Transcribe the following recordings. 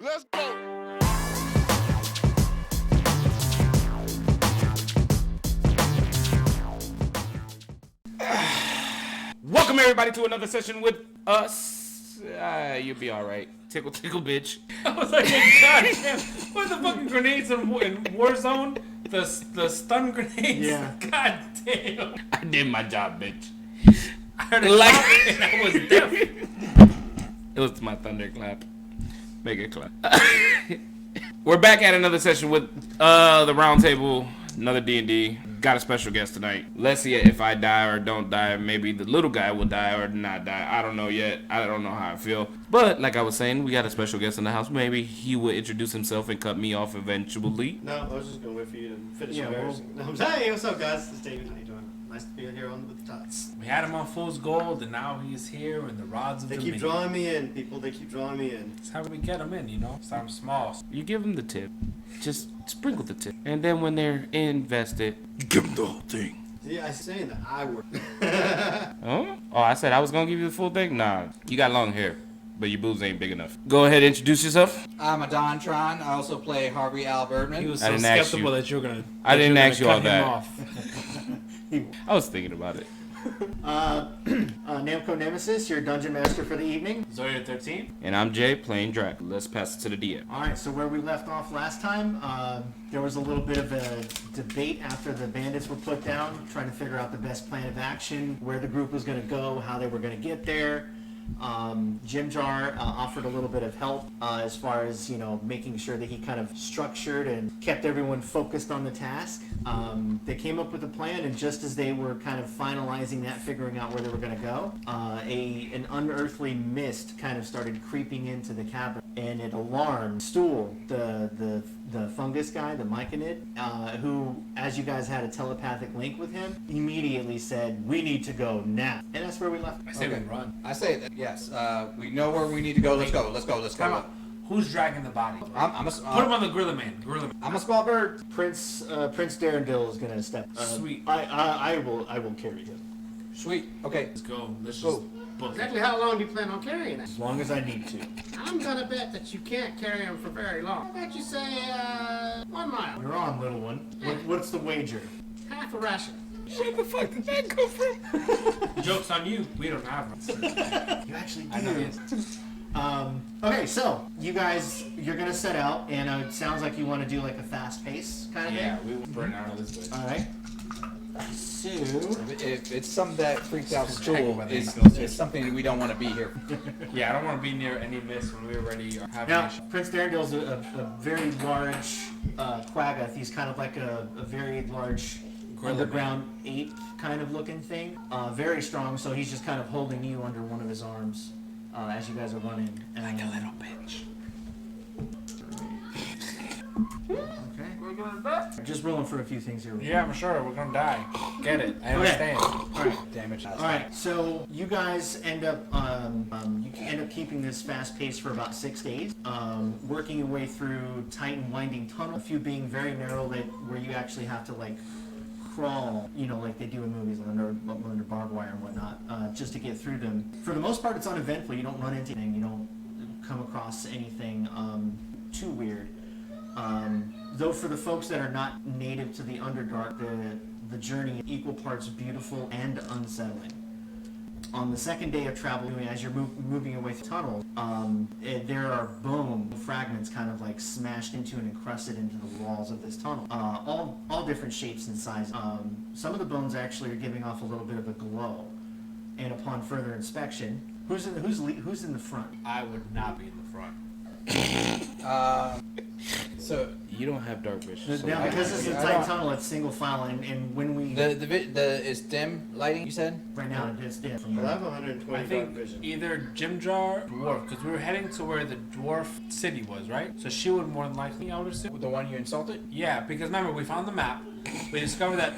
Let's go. Welcome everybody to another session with us. You'll be all right. Tickle, tickle, bitch. I was like, God damn, what the fucking grenades in Warzone? The stun grenades? Yeah. God damn. I did my job, bitch. I heard it clap and I was deaf. It was my thunderclap. Make it clap. We're back at another session with the round table. Another D&D. Got a special guest tonight. Let's see if I die or don't die. Maybe the little guy will die or not die. I don't know yet. I don't know how I feel. But like I was saying, we got a special guest in the house. Maybe he will introduce himself and cut me off eventually. No, I was just going to wait for you to finish Yeah, yours. Hey, what's up, guys? It's David. How you doing? Nice to be here on with the Tots. We had him on Fool's Gold, and now he's here in the Rods of They Dominion. keep drawing me in, people. They keep drawing me in. That's how we get him in, you know? Start small. You give him the tip. Just sprinkle the tip. And then when they're invested, give them the whole thing. Yeah, I say the I word. Huh? Oh, I said I was going to give you the full thing? Nah, you got long hair, but your boobs ain't big enough. Go ahead and introduce yourself. I'm Adontron. I also play Harvey Al Birdman. He was I so didn't ask skeptical you. that you were going to I didn't ask you all him that. off. I was thinking about it. Namco Nemesis, your dungeon master for the evening. Zoya 13? And I'm Jay, playing Drac. Let's pass it to the DM. All right, so where we left off last time, there was a little bit of a debate after the bandits were put down, trying to figure out the best plan of action, where the group was going to go, how they were going to get there. Jim Jar offered a little bit of help as far as, making sure that he kind of structured and kept everyone focused on the task. They came up with a plan, and just as they were kind of finalizing that, figuring out where they were going to go, an unearthly mist kind of started creeping into the cabin, and it alarmed Stool, the fungus guy, the Myconid, who, as you guys had a telepathic link with him, immediately said, "We need to go now." And that's where we left. I say we run. I say that, yes. We know where we need to go. Let's go. Come on. Who's dragging the body? I'm a, Put him on the Gorilla Man. I'm a small bird. Prince Darendil is going to step. Sweet. I will carry him Sweet. Okay. Let's go. Let's Go. just book it. Exactly how long do you plan on carrying it? as long as I need to. I'm gonna bet that you can't carry him for very long. I bet you say 1 mile. You're on, little one. What's the wager? Half a ration. Where the fuck did that come from? Joke's on you. We don't have one. You actually do. I know. Okay, so you guys, you're gonna set out, and it sounds like you want to do like a fast pace kind of Yeah, thing. we will burn out of this way. All right. So If it's something that freaks out Just Stool, check over it's, there. it's something we don't want to be here. Yeah, I don't want to be near any mist when we already are having now, issues. Prince Darendil's a very large quaggoth. He's kind of like a very large underground ape kind of looking thing. Very strong, so he's just kind of holding you under one of his arms as you guys are running. Like a little bitch. Okay. We're gonna die. Just rolling for a few things here. Yeah, I'm sure we're gonna die. Get it? I understand. All right. Damage. All right, so you guys end up keeping this fast pace for about 6 days, working your way through tight and winding tunnel. A few being very narrow, where you actually have to like crawl, like they do in movies under barbed wire and whatnot, just to get through them. For the most part, it's uneventful. You don't run into anything. You don't come across anything too weird. Though for the folks that are not native to the Underdark, the journey is equal parts beautiful and unsettling. On the second day of travel, as you're moving your way through tunnels, there are bone fragments kind of like smashed into and encrusted into the walls of this tunnel. All different shapes and sizes. Some of the bones actually are giving off a little bit of a glow. And upon further inspection, who's in the front? I would not be in the front. So You don't have dark vision. So Now, because it's a I tight don't- tunnel, it's single file, and when we the is dim lighting. You said. right now it's different. Well, I have 120 I think vision. either Jim Jar or Dwarf, because we were heading to where the dwarf city was, right? So she would more than likely, I would assume. The one you insulted. Yeah, because remember, we found the map. We discovered that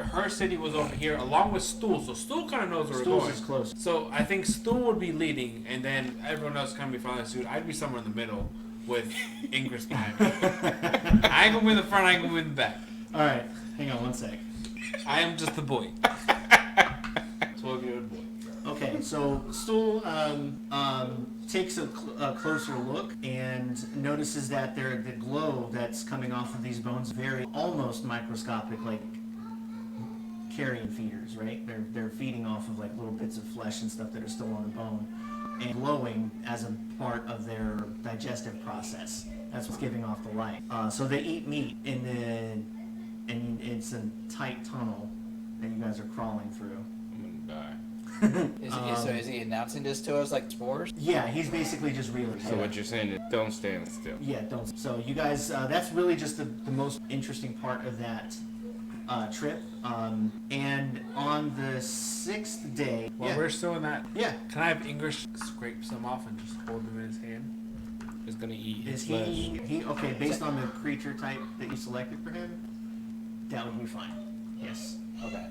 her city was over here, along with Stool. So Stool kind of knows where we're Stools going. is close. So I think Stool would be leading, and then everyone else kind of be following suit. I'd be somewhere in the middle with Ingress behind me. I ain't gonna be in the front, I ain't gonna be in the back. All right, hang on one sec. I am just the boy. 12-year-old boy. Okay, so Stool takes a closer look and notices that the glow that's coming off of these bones very almost microscopic, like carrion feeders, right? They're feeding off of like little bits of flesh and stuff that are still on the bone and glowing as a part of their digestive process. That's what's giving off the light. So they eat meat and it's a tight tunnel that you guys are crawling through. I'm gonna die. So is he announcing this to us like spores? Yeah, he's basically just reeling. So what you're saying is don't stand still. Yeah, don't. So you guys, that's really just the most interesting part of that trip. And on the 6th day, While we're still in that, yeah, can I have English scrape some off and just hold them in his hand? It's gonna eat his is flesh. he okay? Based on the creature type that you selected for him, that would be fine. Yes. Okay.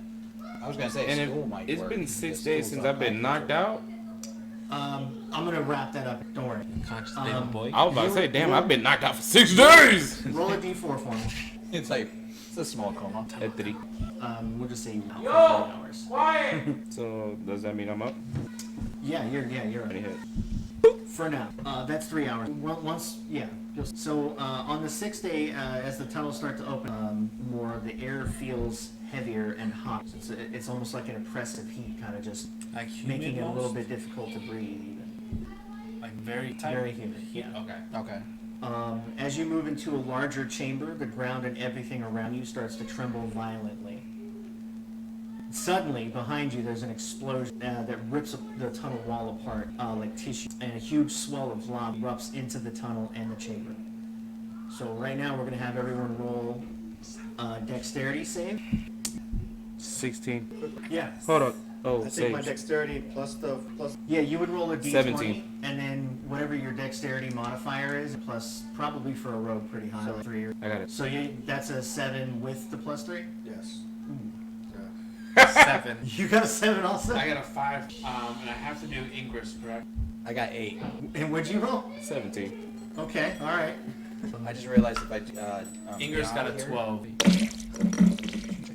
I was gonna say And school might it's work. been 6 The days school's since on I've been my knocked out. I'm gonna wrap that up. Don't worry. Conscious little boy. I was about to say, damn, I've been knocked out for 6 days. Roll a d4 for me. It's like it's a small coma. At 3. We'll just say for 3 Yo! hours. Quiet! So does that mean I'm up? Yeah, you're Already right. hit. For now, that's 3 hours. Once, yeah. So on the 6th day, as the tunnels start to open, more of the air feels heavier and hot. It's almost like an oppressive heat, kind of just Like humid making it a little almost? bit difficult to breathe. Even Like very tight? very humid. Yeah. Okay. Okay. As you move into a larger chamber, the ground and everything around you starts to tremble violently. Suddenly, behind you, there's an explosion that rips the tunnel wall apart like tissue, and a huge swell of lava erupts into the tunnel and the chamber. So right now, we're going to have everyone roll dexterity save. 16. Yeah. Hold on. Oh, I think my save. dexterity plus. Yeah, you would roll a d20, 17. and then whatever your dexterity modifier is, plus probably for a rogue pretty high, like 3 or... I got it. So that's a 7 with the plus 3? Yes. 7. You got a 7 also? I got a 5, and I have to do Ingress, correct? I got 8. And what'd you roll? 17. Okay, alright. I just realized if I Ingress got a here- 12.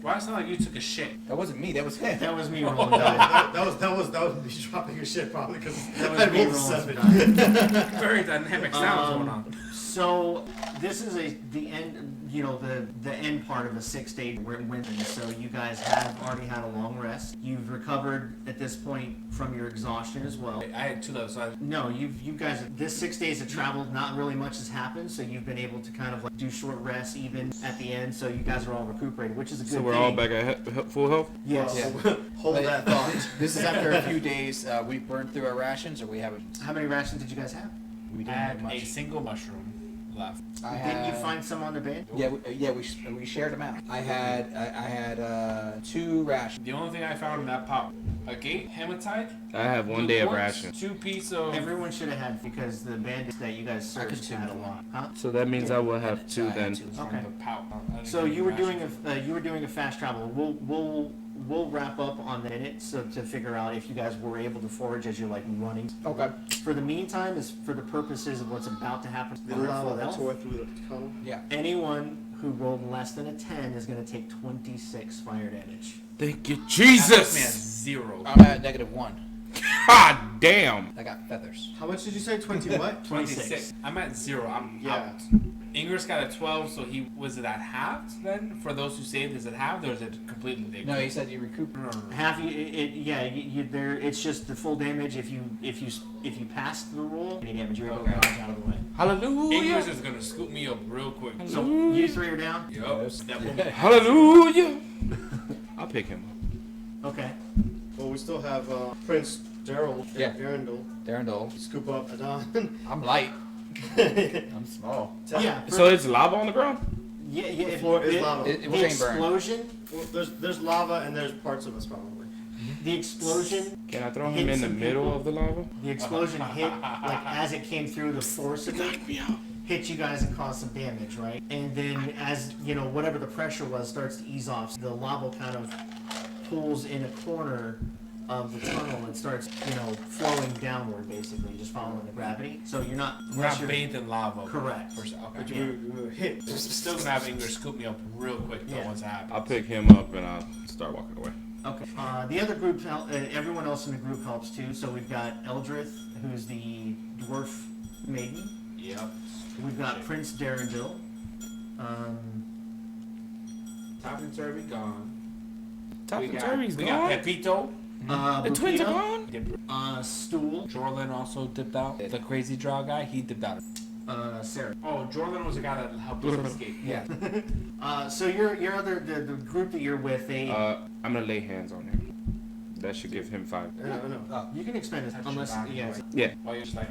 Why does it sound like you took a shit? That wasn't me. That was him. That was me rolling dice. That was me dropping your shit probably because That was I me rolled a rolling 7. some dice. Very dynamic sounds going on. So this is the end, the end part of a 6-day winter. So you guys have already had a long rest. You've recovered at this point from your exhaustion as well. I had 2 levels, so I... No, you guys, this 6 days of travel, not really much has happened. So you've been able to kind of like do short rests even at the end. So you guys are all recuperated, which is a good So thing. we're all back at full health? Yes. Yeah. Hold But that thought. This is after a few days. We burned through our rations, or we haven't. How many rations did you guys have? We I didn't have had much. a single mushroom left. Didn't you find some on the band? Yeah, we shared them out. I had 2 rations. The only thing I found in that pot, a gate, hematite, I have 1 day of quartz, ration. 2 pieces of... Everyone should have had because the bandits that you guys searched consumed had a one. lot. Huh? So that means I will have So I 2 had then. 2. from Okay. the pout. I didn't So get you were ration. doing a fast travel. We'll wrap up on the minute so to figure out if you guys were able to forage as you're like running. Okay. For the meantime, is for the purposes of what's about to happen. The on lava full that health, tore through the tunnel. Yeah. anyone who rolled less than a 10 is going to take 26 fire damage. Thank you, That puts Jesus! me at 0. I'm at -1. God damn! I got feathers. How much did you say? 20 what? 26. I'm at 0. I'm Yeah. out. Ingress got a 12, so he was it at half then? For those who saved, is it half or is it completely negative? No, he said you recoup. No. Half there. It's just the full damage if you passed the roll. Any damage, you're able to Okay. dodge out of the way. Hallelujah! Ingress is gonna scoop me up real quick. So you 3 are down. Yup. That will be Hallelujah! I'll pick him up. Okay. Well, we still have Prince Daryl. Yeah. Arundel. Darendal. Scoop up Adon. I'm light. I'm small. Yeah. So it's lava on the ground? Yeah. The floor is lava. It The was chain burn. explosion. Well, there's lava and there's parts of us probably. The explosion. Can I throw him Hit in the some middle people. of the lava? The explosion hit like as it came through. The force of it hit you guys and caused some damage, right? And then as whatever the pressure was starts to ease off. The lava kind of pulls in a corner of the tunnel and starts flowing downward, basically just following the gravity. So you're not We're unless not you're- bathed in lava. Correct. Okay. But we were hit. Still gonna have Ingress scoop me up real quick though Yeah. once it happens. I'll pick him up and I'll start walking away. Okay. The other group, everyone else in the group helps too. So we've got Eldrith, who's the dwarf maiden. Yep. We've got Prince Darendil. Top and Turby gone. Top We and got- Turby's We gone. got Pepito. The twins are Lupita, gone. Stool, Jorlin also dipped out. The crazy draw guy, he dipped out. Sarah. Oh, Jorlin was the guy that helped us escape. Yeah. So your the group that you're with, they I'm gonna lay hands on him. That should give him 5. Oh, you can expend it Touch unless your back yeah. anyway. Yeah, While you're just like,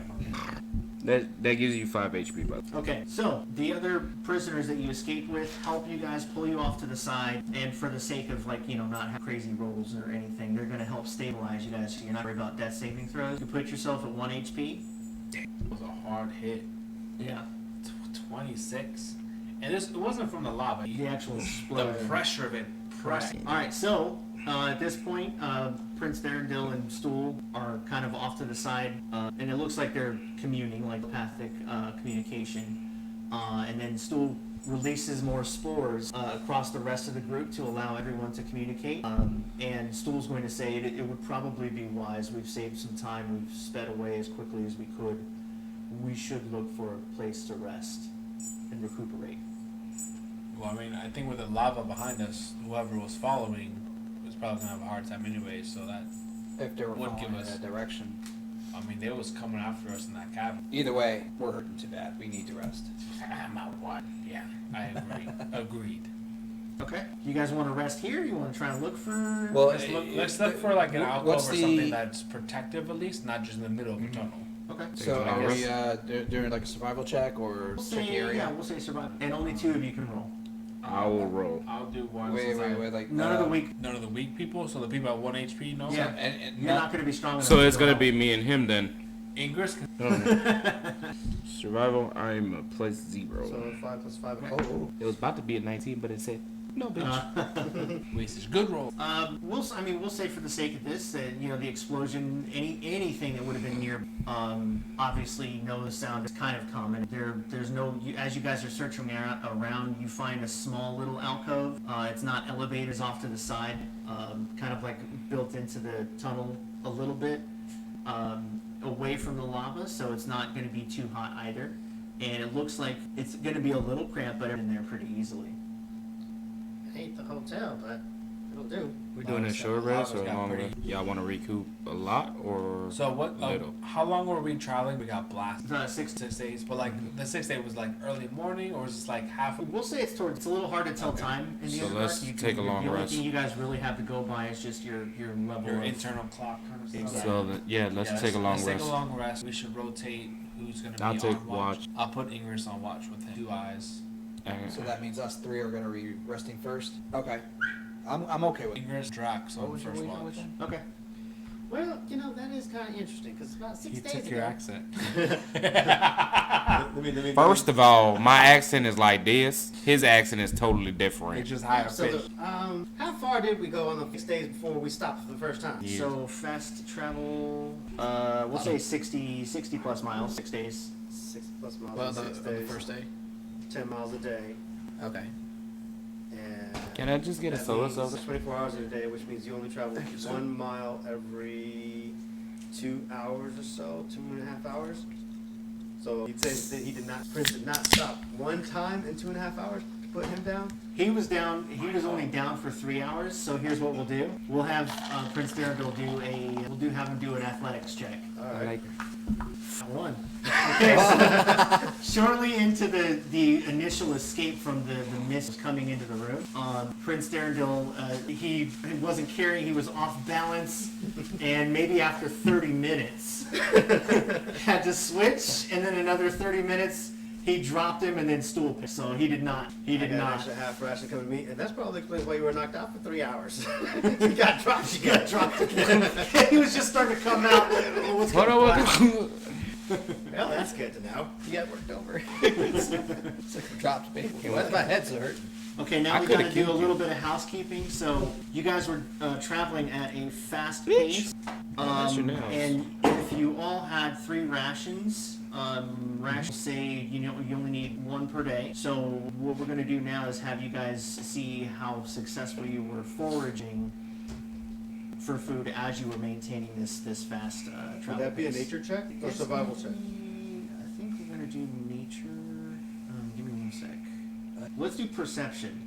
that gives you 5 HP, but Okay, so the other prisoners that you escaped with help you guys, pull you off to the side, and for the sake of not have crazy rolls or anything, they're gonna help stabilize you guys so you're not worried about death saving throws. You put yourself at 1 HP. it was a hard hit. Yeah. 26. And it wasn't from the lava. The actual The explosion. pressure of it pressed. Alright, so at this point, Prince Darendil and Stool are kind of off to the side, and it looks like they're communing, like telepathic communication. And then Stool releases more spores across the rest of the group to allow everyone to communicate. And Stool's going to say it would probably be wise. We've saved some time. We've sped away as quickly as we could. We should look for a place to rest and recuperate. Well, I mean, I think with the lava behind us, whoever was following was probably gonna have a hard time anyway. So that, if they were Would following give in us- that direction. I mean, they was coming after us in that cabin. Either way, we're hurting too bad. We need to rest. I'm out one. Yeah, I agree. Agreed. Okay. You guys want to rest here? You want to try and look for? Well, Let's look for like an alcove or what's something that's protective at least, not just in the middle of a tunnel. Okay. So Take a are long we doing like a survival check or We'll check say, the area? yeah, we'll say survival. And only 2 of you can roll. I will roll. I'll do one. Wait, since I- like None of the weak. None of the weak people, so the people at 1 HP, no? Yeah. And You're not going to be strong enough. So it's to go gonna out. be me and him then. Ingress. Survival, I'm a +0. So 5 plus 5. Oh, It was about to be a 19, but it said no, bitch. Wasted. Good roll. We'll say for the sake of this that the explosion, anything that would have been near, obviously no sound is kind of common. There's no as you guys are searching around, you find a small little alcove. It's not elevated, it's off to the side, kind of like built into the tunnel a little bit, away from the lava, so it's not going to be too hot either. And it looks like it's going to be a little cramped, but in there pretty easily. I hate the hotel, but it'll do. We're doing a Lava's short got- rest or a lava's got long pretty- rest? Y'all want to recoup a lot or So what? little? How long were we traveling? We got blasted. 6 6 days, but like the 6th day was like early morning, or was it like half? We'll say it's a little hard to tell time in the So Underdark. let's take a long The only rest. thing you guys really have to go by is just your level Your of internal clock kind of stuff. Exactly. So let's take a long Let's rest. take a long rest. We should rotate. Who's gonna I'll be take on watch? watch. I'll put Ingress on watch with him. 2 eyes. so that means us 3 are gonna be resting first. Okay, I'm okay with it. Ingress, Drax What on was your first wager watch. with them? Okay. Well, that is kind of interesting because about 6 He days took ago. your accent. Let me First of all, my accent is like this. His accent is totally different. It's just higher So, pitch. how far did we go on the 6 days before we stopped for the first time? Yeah. So fast travel, we'll say 60 plus miles, 6 days. 6 plus miles. Well, in the 6 days. first day. 10 miles a day. Okay. And Can I just get a that soda means soda? 24 hours in a day, which means you only travel 1 mile every 2 hours or so, 2.5 hours. So he'd say that Prince did not stop one time in 2.5 hours to put him down. He was only down for 3 hours, so here's what we'll do. We'll have Prince Darendil have him do an athletics check. All right. I won. Okay, so shortly into the initial escape from the mist coming into the room, Prince Darendil, he wasn't carrying, he was off balance, and maybe after 30 minutes, had to switch, and then another 30 minutes, he dropped him and then stool picked. So he did not. I got an extra half ration coming to me, and that's probably explains why you were knocked out for 3 hours. You got dropped. He got dropped again. He was just starting to come out. What's Hold going on, on? Well, that's good to know. You got worked over. It's like a dropped baby. Why my head's hurt? Okay, now I we got to coulda do a killed little bit of housekeeping. So you guys were traveling at a fast pace, That's your nails. and if you all had 3 rations, rations say you only need 1 per day. So what we're going to do now is have you guys see how successful you were foraging for food as you were maintaining this fast travel. Would that be a pace. nature check or survival check? do nature. Give me one sec. Let's do perception.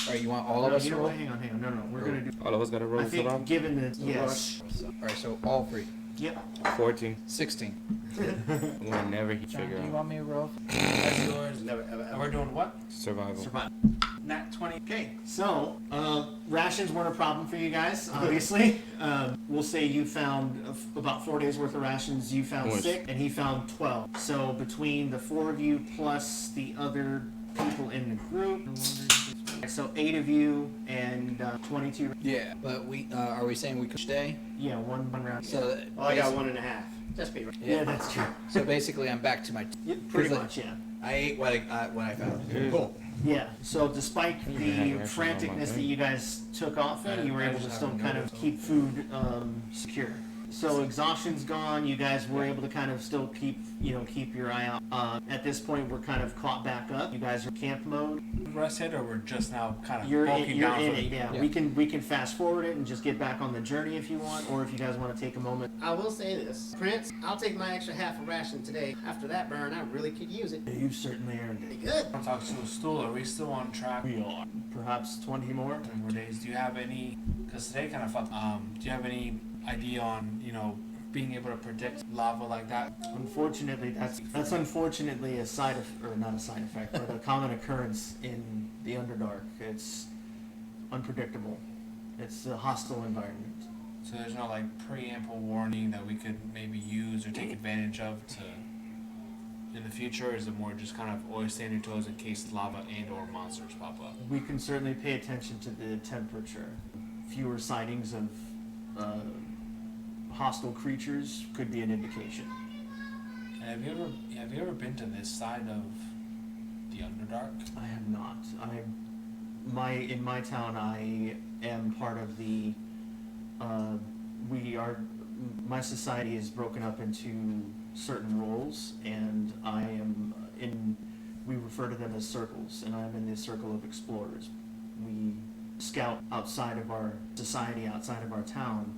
Alright, you want all of us You to know roll? what? Hang on. No. We're gonna do. All of us got to roll I think survival. given the yes. Alright, so all three. Yep. 14. 16. We'll never John, figure do you out. want me to roll? That's yours. Never, ever, And ever. we're doing what? Survival. Survive. Nat 20. Okay, so rations weren't a problem for you guys, obviously. We'll say you found about 4 days worth of rations. You found Nice. 6, and he found 12. So between the 4 of you plus the other people in the group, so 8 of you and 22. Yeah, but we are we saying we could stay? Yeah, one round. So Oh, I got 1.5. Just be right. Yeah, that's true. So basically, I'm back to my. Yeah, pretty Like, much, yeah. I ate what I found. Yeah. Cool. Yeah, so despite Yeah, the rations on my franticness that thing. you guys took off in, you were able to still kind of keep food secure. So exhaustion's gone. You guys were able to kind of still keep your eye out. At this point, we're kind of caught back up. You guys are camp mode. Rest hit, or we're just now kind of You're bulking down in for it. the Yeah. Yeah. We can fast forward it and just get back on the journey if you want, or if you guys want to take a moment. I will say this, Prince, I'll take my extra half a ration today. After that burn, I really could use it. You've certainly earned Pretty it. good. I'm talking to a stool. Are we still on track? We are. Perhaps 20 more. 10 more days. Do you have any? Because today kind of fucked. Do you have any idea on being able to predict lava like that? Unfortunately, that's unfortunately a not a side effect, but a common occurrence in the Underdark. It's unpredictable. It's a hostile environment. So there's no like preamble warning that we could maybe use or take advantage of to in the future. Or is it more just kind of always stay on your toes in case lava and or monsters pop up? We can certainly pay attention to the temperature. Fewer sightings of hostile creatures could be an indication. And have you ever been to this side of the Underdark? I have not. In my town, I am part of the. My society is broken up into certain roles, and I am in. We refer to them as circles, and I'm in the circle of explorers. We scout outside of our society, outside of our town,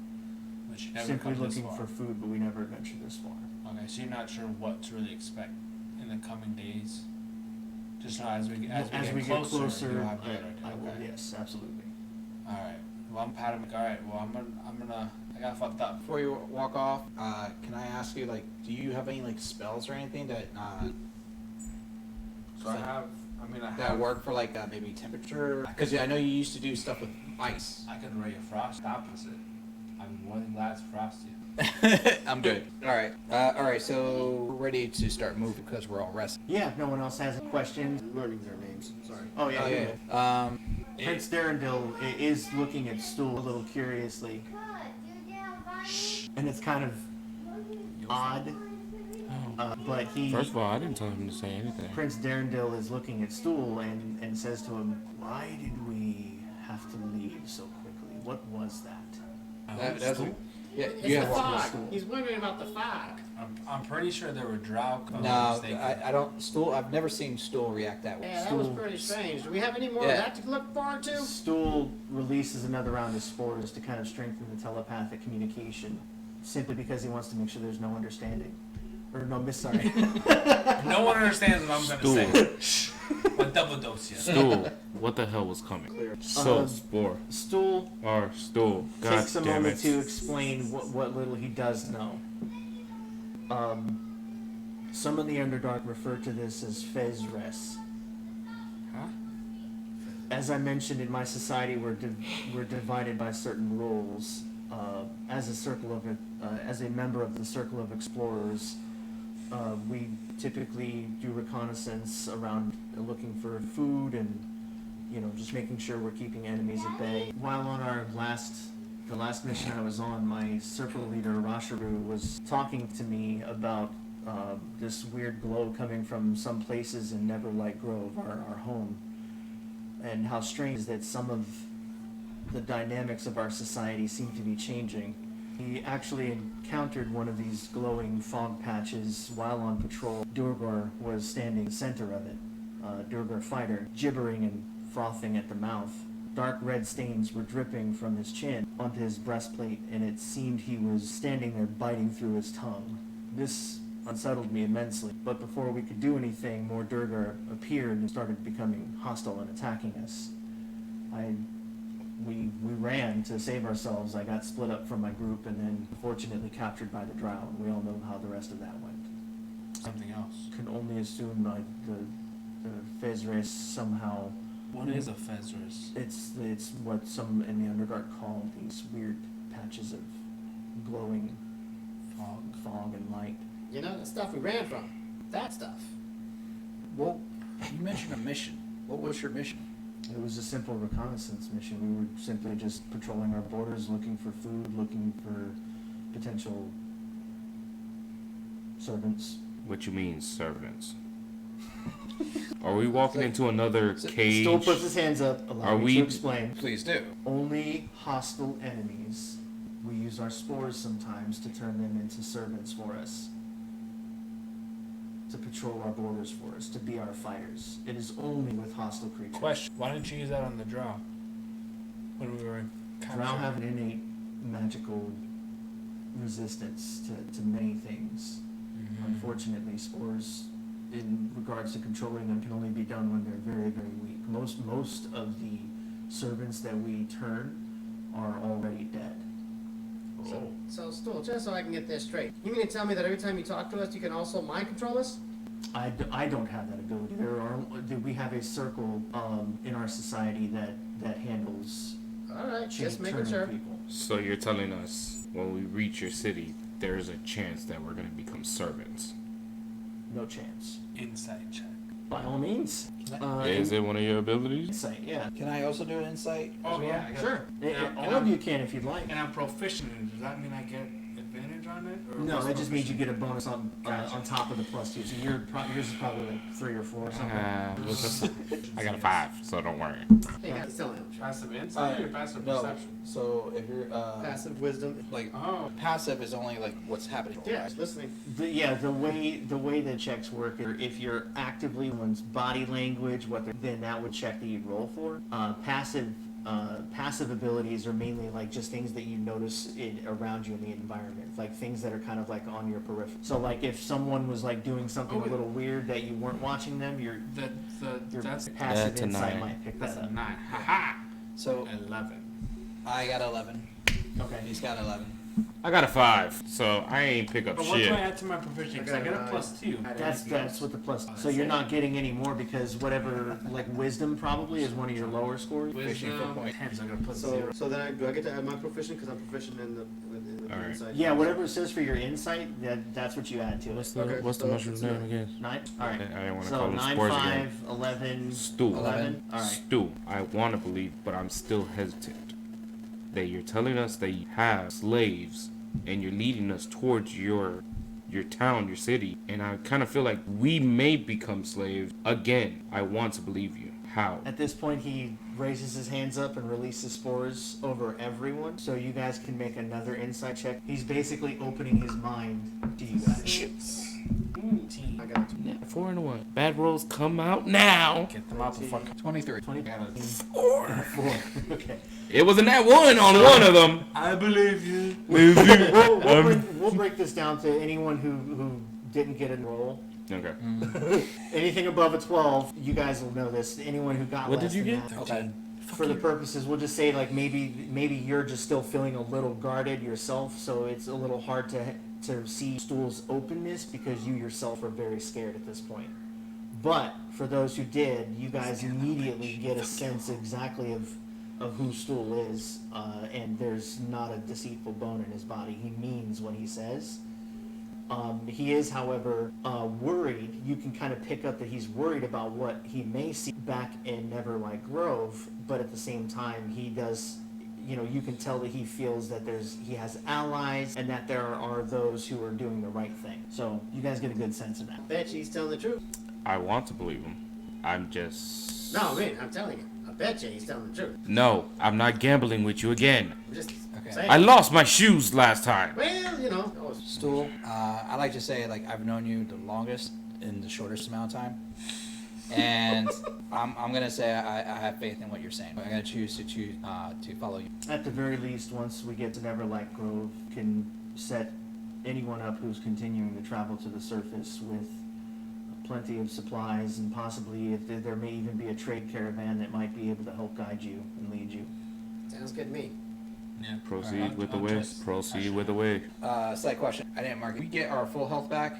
Which you never simply come this looking far. for food, but we never venture this far. Okay, so you're not sure what to really expect in the coming days. Just know as we get closer, you'll have a better I will. idea. Yes, absolutely. All right. Well, I'm patting. All right. Well, I'm gonna. I got fucked up. Before you walk off, can I ask you, like, do you have any like spells or anything that So I have. I that work for like maybe temperature? Because I know you used to do stuff with ice. I could ray a frost opposite. I'm more than glad to frost you. I'm good. All right. So we're ready to start moving because we're all rested. Yeah, if no one else has a question. I'm learning their names. Sorry. Oh yeah. Oh you're yeah. good. Prince Darendil is looking at Stool a little curiously, and it's kind of odd. But he, First of all, I didn't tell him to say anything. Prince Darendil is looking at Stool and says to him, "Why did we have to leave so quickly? What was that?" That's yeah. It's You the have fog. He's wondering about the fog. I'm pretty sure there were drow. No, I don't. Stool. I've never seen Stool react that way. Yeah, that was Stool. pretty strange. Do we have any more Yeah. of that to look forward to? Stool releases another round of spores to kind of strengthen the telepathic communication, simply because he wants to make sure there's no understanding. Or no, sorry. No one understands what I'm gonna say. But double dose you. Stool. What the hell was coming? So, spore. Stool Or stool. God takes a damn moment it. to explain what little he does know. Some in the Underdark refer to this as Fezres. Huh? As I mentioned, in my society, we're divided by certain roles. As a member of the circle of explorers, we typically do reconnaissance around looking for food and just making sure we're keeping enemies at bay. While on the last mission I was on, my circle leader Rasharu was talking to me about this weird glow coming from some places in Neverlight Grove, our home, and how strange that some of the dynamics of our society seem to be changing. He actually encountered one of these glowing fog patches while on patrol. Durgar was standing in the center of it, Durgar fighter, gibbering and frothing at the mouth. Dark red stains were dripping from his chin onto his breastplate, and it seemed he was standing there biting through his tongue. This unsettled me immensely. But before we could do anything, more Durgar appeared and started becoming hostile and attacking us. We ran to save ourselves. I got split up from my group and then fortunately captured by the drow. And we all know how the rest of that went. Something else. Can only assume the Fezres somehow. What is a Fezres? It's what some in the Underdark call these weird patches of glowing fog and light. You know, the stuff we ran from. That stuff. Well, you mentioned a mission. What was your mission? It was a simple reconnaissance mission. We were simply just patrolling our borders, looking for food, looking for potential servants. What you mean, servants? Are we walking into another cage? Still puts his hands up. Allow me to explain. Please do. Only hostile enemies. We use our spores sometimes to turn them into servants for us. To patrol our borders for us, to be our fighters. It is only with hostile creatures. Question: why didn't you use that on the drow? When we were Drow have an innate magical resistance to many things. Unfortunately, spores, in regards to controlling them, can only be done when they're very, very weak. Most of the servants that we turn are already dead. So, Stool, just so I can get this straight. You mean to tell me that every time you talk to us, you can also mind control us? I don't have that ability. We have a circle in our society that handles Alright, just making turning sure. people. So you're telling us when we reach your city, there's a chance that we're gonna become servants? No chance. insight check. By all means. Is it one of your abilities? Insight, yeah. Can I also do an insight? Oh as well? yeah, I got Sure. And All of you can if you'd like. And I'm proficient in it. Does that mean I get advantage on it? Or No, what's that just means you proficient? get a bonus on top of the +2. So yours is probably like 3 or 4 or something. I got a 5, so don't worry. Hey, guys, still am. Passive insight or passive No. perception? So if you're Passive wisdom. like Oh. passive is only like what's happening. Yeah, just listening. The way the checks work, if you're actively one's body language, then that would check that you'd roll for. Passive abilities are mainly like just things that you notice around you in the environment, like things that are kind of like on your periphery. So like if someone was like doing something a little weird that you weren't watching them, your That's passive That's a insight 9. might pick that's that a up. 9. Haha. So 11. I got 11. Okay. He's got 11. I got a 5, so I ain't pick up But what do I shit. add to my proficiency? Because I get a +2. That's what the plus. So you're not getting any more because whatever like wisdom probably is one of your lower scores. Fishing for Wisdom points. 10, so I got a +0. So then do I get to add my proficient because I'm proficient in the Alright. insight? Yeah, whatever it says for your insight, that's what you add to it. What's the Okay, what's the so mushroom's it's name again? 9? Alright. I didn't want to So call them 9, spores 5, again. 11, Stu. 11. Alright. Stu, I want to believe, but I'm still hesitant. That you're telling us that you have slaves and you're leading us towards your town, your city, and I kind of feel like we may become slaves again. I want to believe you. How? At this point, he raises his hands up and releases spores over everyone, so you guys can make another insight check. He's basically opening his mind to you guys. I got 4 and 1. Bad rolls come out now. Get them out the fuck. 23. 20. I got a 4. 4. Okay. It was a nat 1 on one of them. I believe you. We'll break this down to anyone who didn't get a roll. Okay. Anything above a 12, you guys will know this. Anyone who got What less did you than get? that, Okay. for the purposes, we'll just say like maybe you're just still feeling a little guarded yourself, so it's a little hard to see Stool's openness because you yourself are very scared at this point. But for those who did, you guys immediately get a sense exactly of who Stool is, and there's not a deceitful bone in his body. He means what he says. He is, however, worried. You can kind of pick up that he's worried about what he may see back in Neverlight Grove, but at the same time, he does, you can tell that he feels that he has allies and that there are those who are doing the right thing. So you guys get a good sense of that. Bet he's telling the truth. I want to believe him. I'm just... No, man, I'm telling you. I bet you he's telling the truth. No, I'm not gambling with you again. I'm just Okay. saying. I lost my shoes last time. Well, oh, Stool, I like to say like I've known you the longest in the shortest amount of time, and I'm gonna say I have faith in what you're saying. I'm gonna choose to follow you. At the very least, once we get to Neverlight Grove, can set anyone up who's continuing to travel to the surface with plenty of supplies, and possibly if there may even be a trade caravan that might be able to help guide you and lead you. Sounds good to me. Yeah. Proceed Alright, with the I'll way. just- Proceed with the way. Slight question. I didn't mark it. We get our full health back.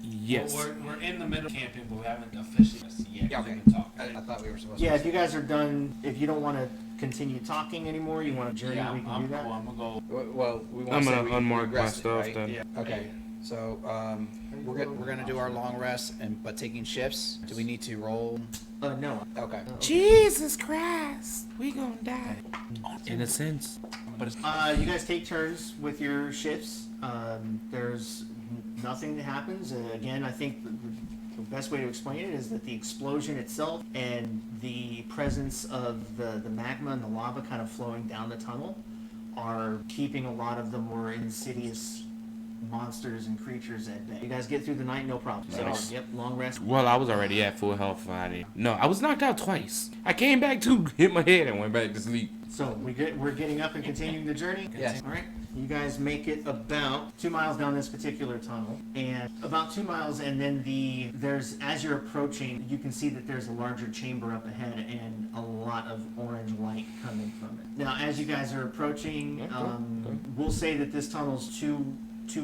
Yes. Well, we're in the middle of camping, but we haven't officially yet. Yeah, We okay. can talk. I thought we were supposed Yeah, to. if you guys are done, if you don't want to continue talking anymore, you want to journey, Yeah, we can I'm do that. cool. I'm gonna go. Well, we want I'm to say gonna we unmark my rested, stuff right? then. Yeah. Okay. So we're gonna do our long rest, but taking shifts. Do we need to roll? No. Okay. Jesus Christ, we gonna die. In a sense. But it's You guys take turns with your shifts. There's nothing that happens. Again, I think the best way to explain it is that the explosion itself and the presence of the magma and the lava kind of flowing down the tunnel are keeping a lot of the more insidious monsters and creatures at bay. You guys get through the night, no problem. Nice. So, yep, long rest. Well, I was already at full health. No, I was knocked out twice. I came back to hit my head and went back to sleep. So we're getting up and continuing the journey. Yes. All right. You guys make it about 2 miles down this particular tunnel, and about 2 miles, and then there's as you're approaching, you can see that there's a larger chamber up ahead and a lot of orange light coming from it. Now, as you guys are approaching, we'll say that this tunnel's two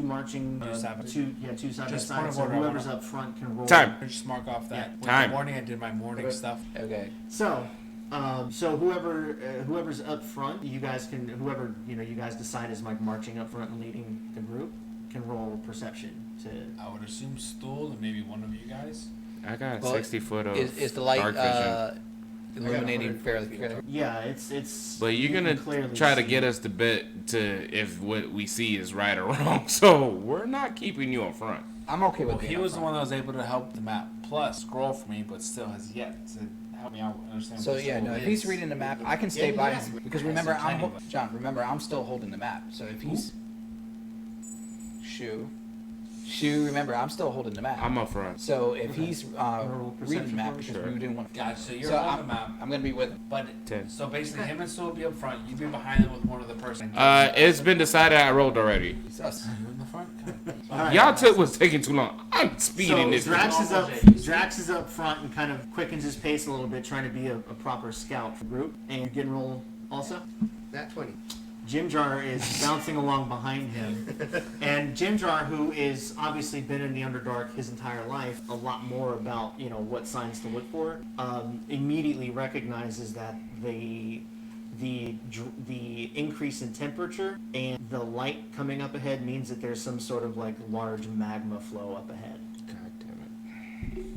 marching, Two side by- two side by Just side. point of So order, I whoever's wanna- up front can roll. Time. just mark off that. With Time. The morning, I did my morning stuff. Okay. So whoever's up front, you guys can, whoever, you guys decide is like marching up front and leading the group, can roll perception to. I would assume Stool and maybe one of you guys. I got Well, 60 foot of Is the light dark vision. illuminating 100 fairly feet. clearly? Yeah, it's. But you're you gonna can clearly try to see. get us to bet to if what we see is right or wrong. So we're not keeping you up front. I'm okay with Well, being he up was the front. one that was able to help the map. Plus, scroll for me, but still has yet to help me out understand. So what yeah, scroll no, if is. he's reading the map, I can stay by him because remember, Yes, I'm John. Remember, I'm still holding the map. So if he's Shu, remember, I'm still holding the map. I'm up front. So if he's Roll reading the perception map for me? because Sure. we didn't want. Gotcha. So you're So on I'm, the map, I'm gonna be with him. but 10. so basically, him and Stool will be up front. You be behind him with one of the person. It's been decided I rolled already. It's us. You in the front. All right. Y'all was taking too long. I'm So speeding this. Drax is up front and kind of quickens his pace a little bit, trying to be a proper scout for the group. And you can roll also. That 20. Jim Jar is bouncing along behind him. And Jim Jar, who is obviously been in the Underdark his entire life, a lot more about, what signs to look for, immediately recognizes that the increase in temperature and the light coming up ahead means that there's some sort of like large magma flow up ahead. God damn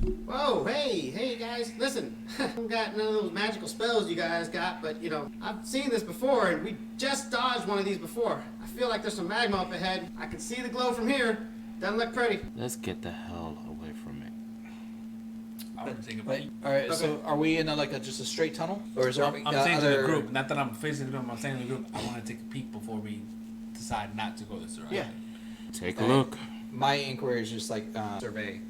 it. Whoa, hey guys, listen. I haven't got none of those magical spells you guys got, but I've seen this before and we just dodged one of these before. I feel like there's some magma up ahead. I can see the glow from here. Doesn't look pretty. Let's get the hell away from it. I want to take a But peek. all right, so are we in just a straight tunnel, or is there? I'm saying to other... the group, not that I'm facing the group. I'm saying to the group, I want to take a peek before we decide not to go this direction. Yeah. Take a look. My inquiry is just survey.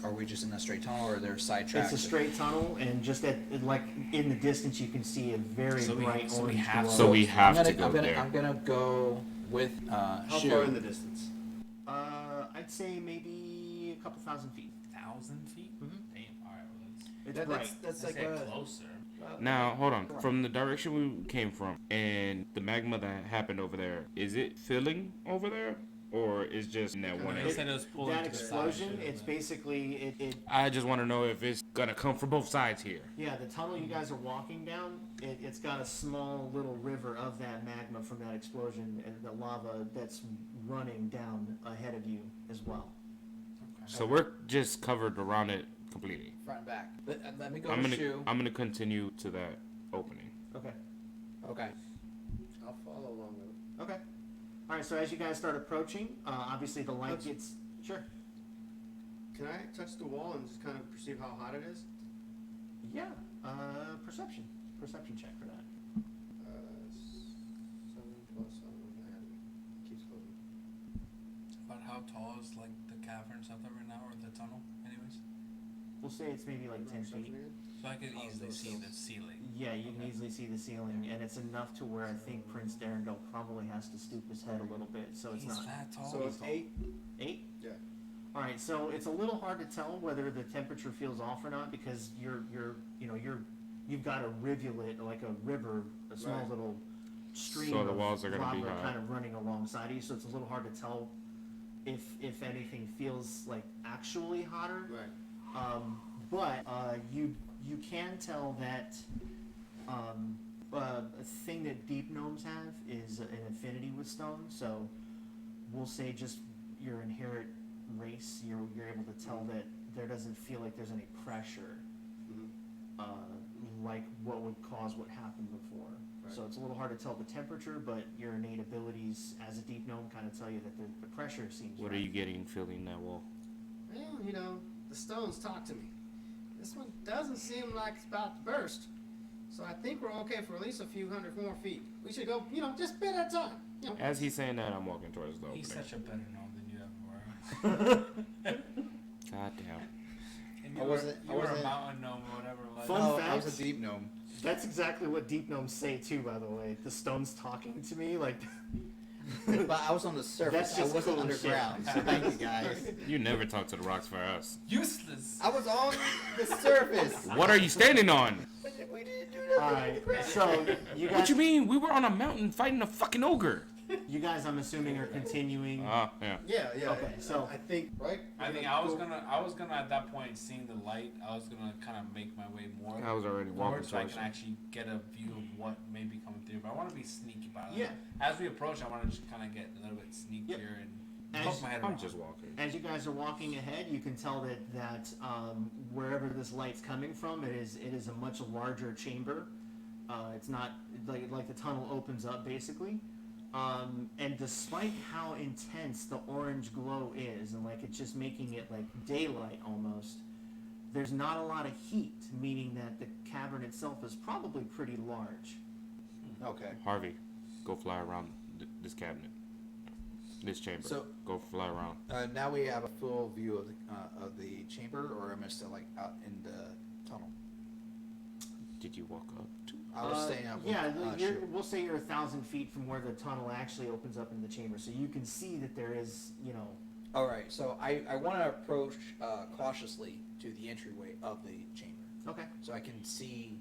Are we just in a straight tunnel, or are there side tracks? It's a straight tunnel, and just in the distance you can see a very So we- bright so we orange have- glow. So we have I'm to gonna, go I'm gonna, there. I'm gonna go with How Shu. far in the distance? I'd say maybe a couple thousand feet. 1,000 feet. Mhm. Damn. All right. Well, It's That- bright. That's let's like get a. closer. Now, hold on. From the direction we came from and the magma that happened over there, is it filling over there? Or is just in that one They area? said it was pulling That to the side, explosion, should've it's been. basically it. I just want to know if it's gonna come from both sides here. Yeah, the tunnel you guys are walking down, it's got a small little river of that magma from that explosion, and the lava that's running down ahead of you as well. So we're just covered around it completely. Front and back. Let me go I'm to gonna Shu. I'm gonna continue to that opening. Okay. Okay. I'll follow along with it. Okay. All right. So as you guys start approaching, obviously the light gets sure. Can I touch the wall and just kind of perceive how hot it is? Yeah. Perception check for that. 7 plus, I don't know what I had. It keeps closing. About how tall is the cavern stuff right now, or the tunnel, anyways? We'll say it's maybe like 10 feet. So I could easily see the ceiling. Yeah, you can easily see the ceiling, and it's enough to where I think Prince Darendale probably has to stoop his head a little bit, so it's He's not that tall. So it's 8? 8. Yeah. All right, so it's a little hard to tell whether the temperature feels off or not because you've got a rivulet, like a river, a small Right. little stream So the of walls are gonna be lava high. kind of running alongside of you, so it's a little hard to tell if anything feels like actually hotter. Right. But you can tell that a thing that deep gnomes have is an affinity with stone. So we'll say just your inherent race, you're able to tell that there doesn't feel like there's any pressure, like what would cause what happened before. Right. So it's a little hard to tell the temperature, but your innate abilities as a deep gnome kind of tell you that the pressure seems What right. are you getting feeling that wall? Well, you know, the stones talk to me. This one doesn't seem like it's about to burst. So I think we're okay for at least a few hundred more feet. We should go, just a bit at a time. As he's saying that, I'm walking towards the opening. He's such a better gnome than you ever were. God damn. And I you wasn't- were I wasn't- a mountain gnome or whatever it was. Fun Oh, I fact. was a deep gnome. That's exactly what deep gnomes say too, by the way. The stone's talking to me, like But I was on the surface. That's just I wasn't cool as shit. underground. So thank you guys. You never talk to the rocks for us. Useless. I was on the surface. What are you standing on? We didn't do nothing. Alright, so you guys What you mean? We were on a mountain fighting a fucking ogre. you guys I'm assuming are continuing. Yeah. Yeah. Okay, so- I think, right? I think I was gonna at that point, seeing the light, I was gonna kind of make my way more. I was already walking forward so I towards can you. actually get a view of what may be coming through. But I want to be sneaky about it. Yeah. As we approach, I want to just kind of get a little bit sneakier and As- poke my head around. I'm just walking. As you guys are walking ahead, you can tell that wherever this light's coming from, it is a much larger chamber. It's not like the tunnel opens up basically. And despite how intense the orange glow is, and like it's just making it like daylight almost, there's not a lot of heat, meaning that the cavern itself is probably pretty large. Okay. Harvey, go fly around this cabinet. This chamber. So- Go fly around. Now we have a full view of the chamber, or am I still like out in the tunnel? Did you walk up to? I was staying up. Yeah, sure. we'll say you're 1,000 feet from where the tunnel actually opens up in the chamber, so you can see that there is, All right. So I want to approach cautiously to the entryway of the chamber, Okay. so I can see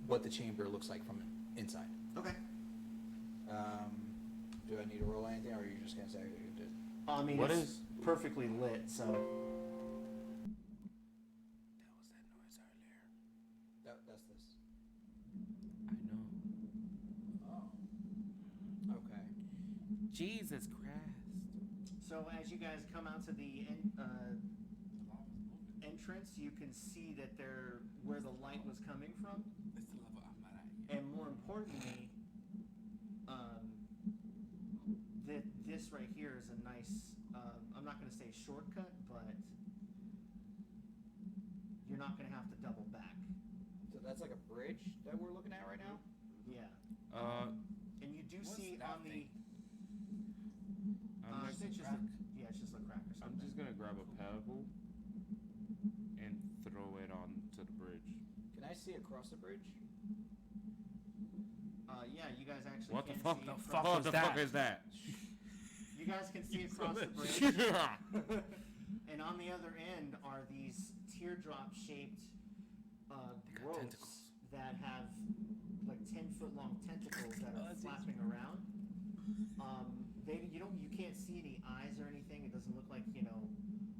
what the chamber looks like from inside. Okay. Do I need to roll anything, or are you just gonna say you did? I mean, What it's is- perfectly lit, so That was that noise earlier. That's this. I know. Oh. Okay. Jesus Christ. so as you guys come out to the entrance, you can see that where the light was coming from, It's the level I'm at. and more importantly, that this right here is a nice. I'm not going to say shortcut, but you're not going to have to double back. So that's like a bridge that we're looking at right now. Yeah, and you do What's see that on the. thing? I'm It's just it's just a crack or something. I'm just gonna grab a pebble and throw it onto the bridge. Can I see across the bridge? Yeah, you guys actually What the can fuck? see The across- fuck? What the fuck is that? You guys can see across the bridge, Yeah. and on the other end are these teardrop-shaped growths tentacles. that have like 10-foot long tentacles that are flapping around. You can't see any eyes or anything. It doesn't look like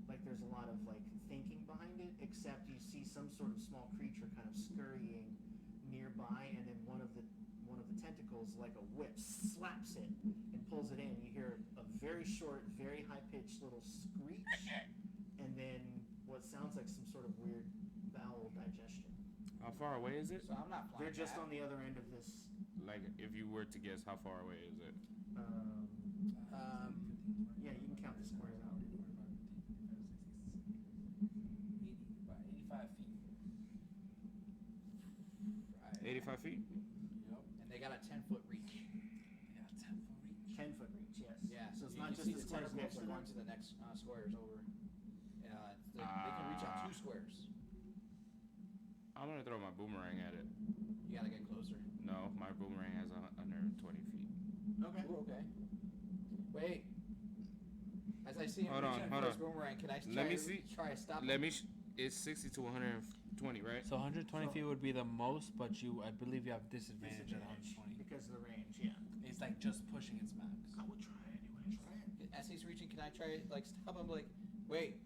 like there's a lot of like thinking behind it, except you see some sort of small creature kind of scurrying nearby, and then one of the tentacles, like a whip, slaps it and pulls it in. You hear a very short, very high-pitched little screech, and then what sounds like some sort of weird bowel digestion. How far away is it? So I'm not flying. They're just back. on the other end of this. Like, if you were to guess, how far away is it? Yeah, you can count the squares out. 85 feet. Right. 85 feet? Yep. And they got a 10-foot reach. Yeah, 10 foot reach. 10-foot reach, yes. Yeah. So it's you not can just see the squares next to tentacles are going them. to the next squares over. They can reach out 2 squares. I'm gonna throw my boomerang at it. You gotta get closer. No, my boomerang has 120 feet. Okay. Ooh, okay. Wait. As I see him Hold reaching on, for hold his on. boomerang, can I Let me see. try to stop Let him? me. It's 60 to 120, right? So 120 So- feet would be the most, but I believe you have disadvantage at 120. because of the range. Yeah. It's like just pushing its max. I would try anyway. Try it. As he's reaching, can I try like stop him? Like, wait,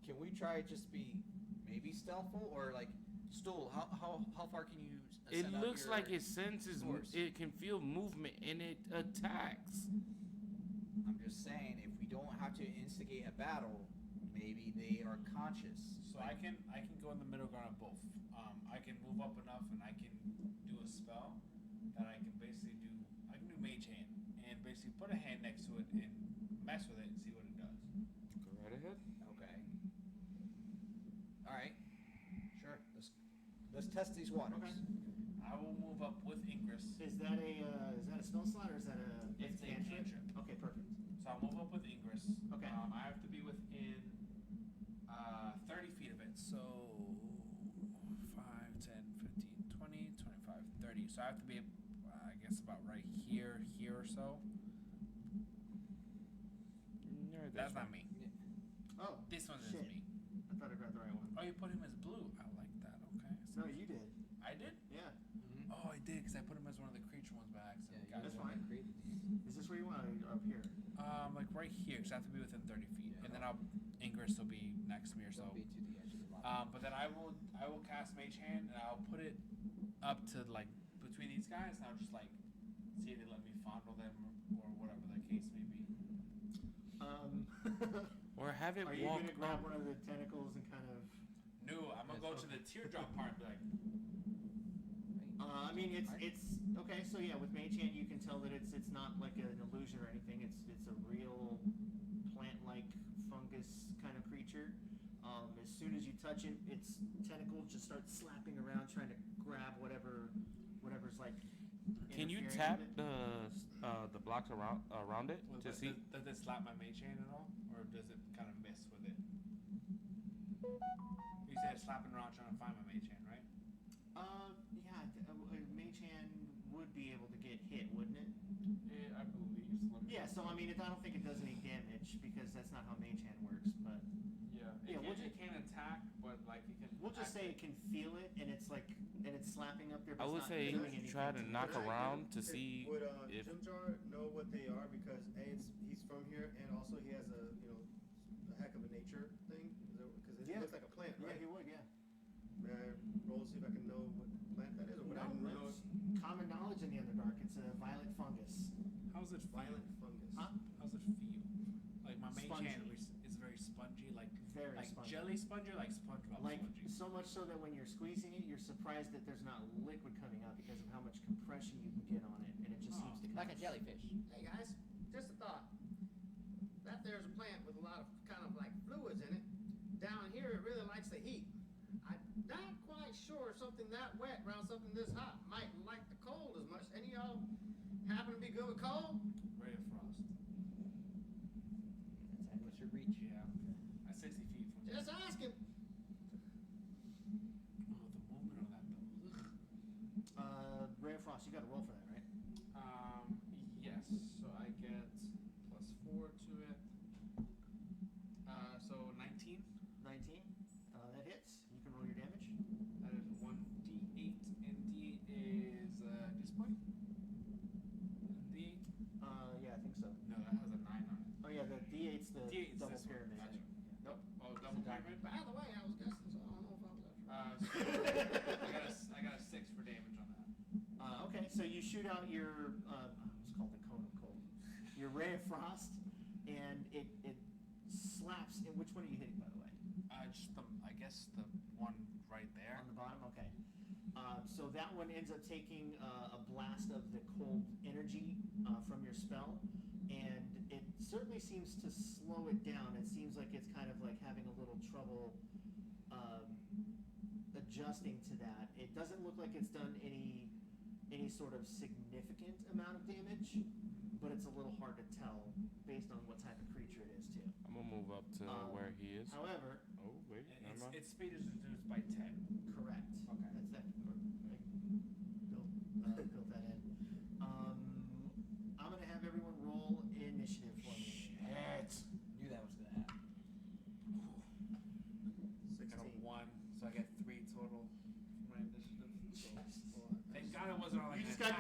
can we try just be maybe stealthful or like Stool? How far can you? It send out looks your like it senses. force? It can feel movement and it attacks. I'm just saying, if we don't have to instigate a battle, maybe they are conscious. So I can go in the middle ground of both. I can move up enough and I can do a spell that I can basically do. I can do Mage Hand and basically put a hand next to it and mess with it and see what it does. Go right ahead. Okay. All right. Sure. Let's test these waters. Okay. I will move up with Ingress. Is that a spell slot or is that a? It's a cantrip. Okay, perfect. So I'll move up with Ingress. Okay. I have to be within 30 feet of it. So 5, 10, 15, 20, 25, 30. So I have to be, I guess, about right here or so. That's not me. Oh, This one is shit. me. I thought I grabbed the right one. Oh, you put him as blue. I like that. Okay. So No, you did. I did? Yeah. Oh, I did because I put him as one of the creature ones by accident. Yeah, Got That's it. fine. Is this where you want or up here? Like right here, because I have to be within 30 feet, and then Ingress will be next to me or so. Don't be to the edge of the rock. But then I will cast Mage Hand, and I'll put it up to like between these guys, and I'll just like see if they let me fondle them or whatever the case may be. Or have it Are you walk gonna grab up. one of the tentacles and kind of? No, I'm gonna go to the teardrop part and be like, I mean, it's okay. So yeah, with Mage Hand, you can tell that it's not like an illusion or anything. It's a real plant-like fungus kind of creature. As soon as you touch it, its tentacles just start slapping around, trying to grab whatever's like. Can you interfering tap with it. the blocks around it to see? does it slap my Mage Hand at all, or does it kind of mess with it? You said it's slapping around trying to find my Mage Hand, right? Yeah, a Mage Hand would be able to get hit, wouldn't it? Yeah, I believe. So Yeah. So I mean, I don't think it does any damage because that's not how Mage Hand works. But Yeah, it can't attack, but like it can. we'll just say it can feel it, and it's like, and it's slapping up there. But I it's would not say doing anything try to knock it. around to see Would if. Jim Jar know what they are because he's from here and also he has a heck of a nature thing because it Yeah. looks like a plant, Yeah, right? he would. Yeah. May I roll to see if I can know what plant that is or what I No, know? that's common knowledge in the Underdark. It's a violet fungus. How's it feel? Violent fungus. Huh? How's it feel? Like my Mage Spongy. Hand is very spongy, like Very spongy. jelly spongy, like SpongeBob Like spongy. so much so that when you're squeezing it, you're surprised that there's not liquid coming out because of how much compression you can get on it, and it just seems to come Like a out. jellyfish. Hey guys, just a thought. That there's a plant with a lot of kind of like fluids in it. Down here, it really likes the heat. I'm not quite sure something that wet around something this hot might like the cold as much. Any of y'all happen to be good with cold? Ray of Frost. What's your reach? Yeah, at 60 feet from. Just asking. Oh, the movement on that though. Ray of Frost, you got to roll for that, right? Yes. So I get +4 to it. So 19. 19. That hits. You can roll your damage. That is 1d8, and d8 is this point. D8. Yeah, I think so. No, that has a 9 on Oh yeah, the D8's the D8 is double this one. pyramid. Gotcha. Yeah. Nope. Oh, double pyramid. By the way, I was guessing, so I don't know if I was up for So I got a 6 for damage on that. Okay, so you shoot out your it's called the cone of cold. Your ray of frost, and it slaps. And which one are you hitting, by the way? Just I guess the one right there. On the bottom. Okay. So that one ends up taking a blast of the cold energy from your spell, and it certainly seems to slow it down. It seems like it's kind of like having a little trouble adjusting to that. It doesn't look like it's done any sort of significant amount of damage, but it's a little hard to tell based on what type of creature it is too. I'm gonna move up to where he is. However, Oh wait, never mind. Its speed is reduced by 10. correct. Okay.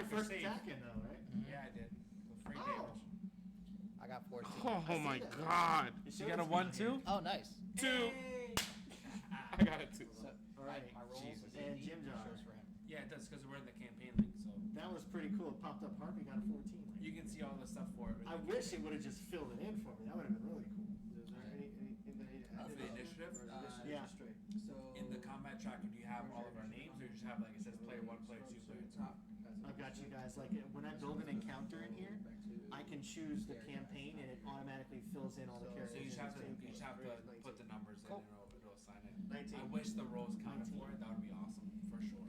first safe. attack in though, right? Yeah, I did. With free Oh. damage. I got 14. Oh my that. god. It You got a shows 1-2? me Oh, nice. 2. I got a 2. So, All right. my rolls Jesus. And Jim Jar. shows for him. Yeah, it does because we're in the campaign link, so That was pretty cool. It popped up. Harvey got a 14. you can see all the stuff for it. I wish it would have just filled it in for me. That would have been really cool. Is there anything that you For the initiative, Or is it just Yeah. straight? So in the combat tracker, do you have all of our names, or you just have like it says player 1, player 2, player 3? I've got you guys. Like when I build an encounter in here, I can choose the campaign and it automatically fills in all the So characters. So you just have in to this you just campaign. have to put the numbers in, and it'll assign it. 19. I wish the rolls counted 19. for it. That would be awesome for sure.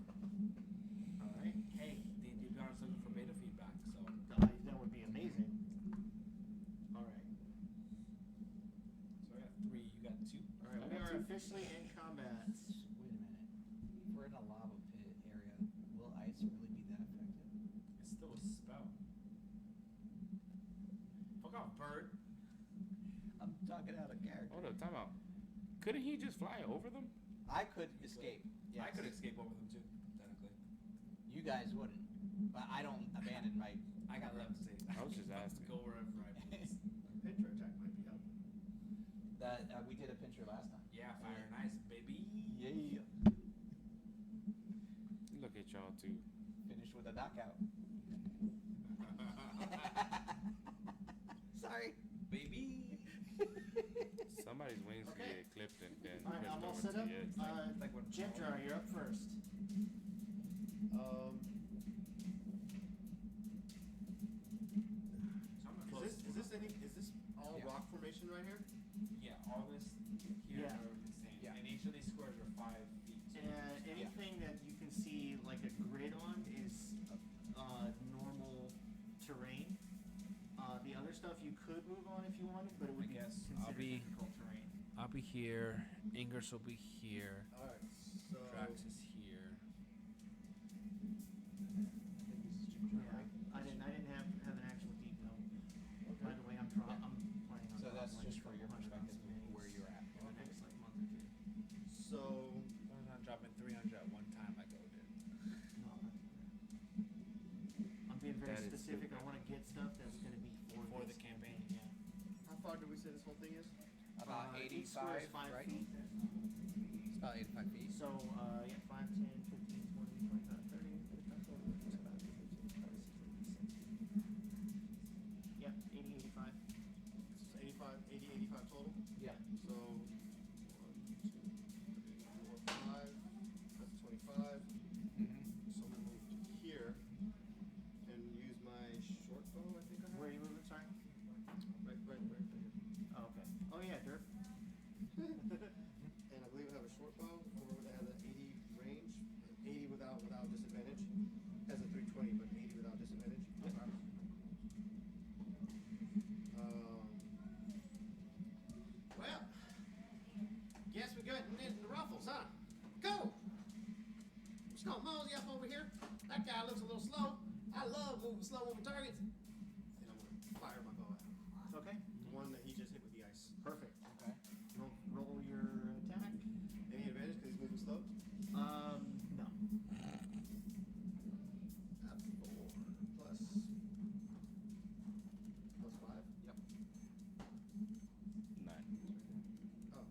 All right. Hey, D&D Beyond's looking for beta feedback, so That would be amazing. All right. so I got 3, you got 2. All right. We are officially in combat. Wait a minute. If we're in a lava pit area, will ice really be that effective? It's still a spell. Fuck off, bird. I'm talking out of character. Hold up, time out. Couldn't he just fly over them? I could escape. Yes. I could escape over them too, technically. You guys wouldn't. But I don't abandon my. I got left to say. I was just asking. Go wherever I please. Pincher attack might be helpful. That we did a pincher last time. Yeah, fire and ice, baby. Yeah. Look at y'all two. Finished with a knockout. Sorry. Baby. Somebody's wings could Okay. get clipped and then All right. pushed I'm all over set to up. the edge. like when- Jim Jar, you're up first. So I'm gonna Is close is this all Yeah. rock formation right here? Yeah, all this here Yeah. are insane. Yeah. And each of these squares are 5 feet. So Anything that you can see like a grid on is normal terrain. The other stuff you could move on if you wanted, but it would I guess be I'll considered be- difficult terrain. I'll be here. Ingress will be here. Alright, so. Drax is here. Yeah, I didn't have an actual detail. By the way, I'm planning on. So that's dropping, just for your 100 perspective minis of where you're at. in the next like month or two. So. I'm not dropping 300 at one time like O did. No, I'm being very That is specific. stupid. I want to get stuff that's going to be For this the campaign. Yeah. How far did we say this whole thing is? About Each square is 85, 5 right? feet. It's about 85 feet. So, yeah, 5, 10, 15, 20, 25, 30, 35, 40, 45, 50, 60. Yep, 80, 85. It's 85 total? Yeah. So, 1, 2, 3, 4, 5. That's 25. Mm-hmm. So I'm gonna move to here and use my short bow, I think I have. Where are you moving, sorry? Right here. Oh, okay. Oh, yeah, Dirk. And I believe I have a short bow that has an 80 range, 80 without disadvantage. Has a 320, but 80 without disadvantage. Well, guess we got in the ruffles, huh? Go! Just gonna mosey up over here. That guy looks a little slow. I love moving slow over targets. And I'm gonna fire my bow at him. Okay. The one that he just hit with the ice. Perfect. Okay. Roll your attack. Any advantage because he's moving slow? No. 4 plus 5. Yep. 9. Oh,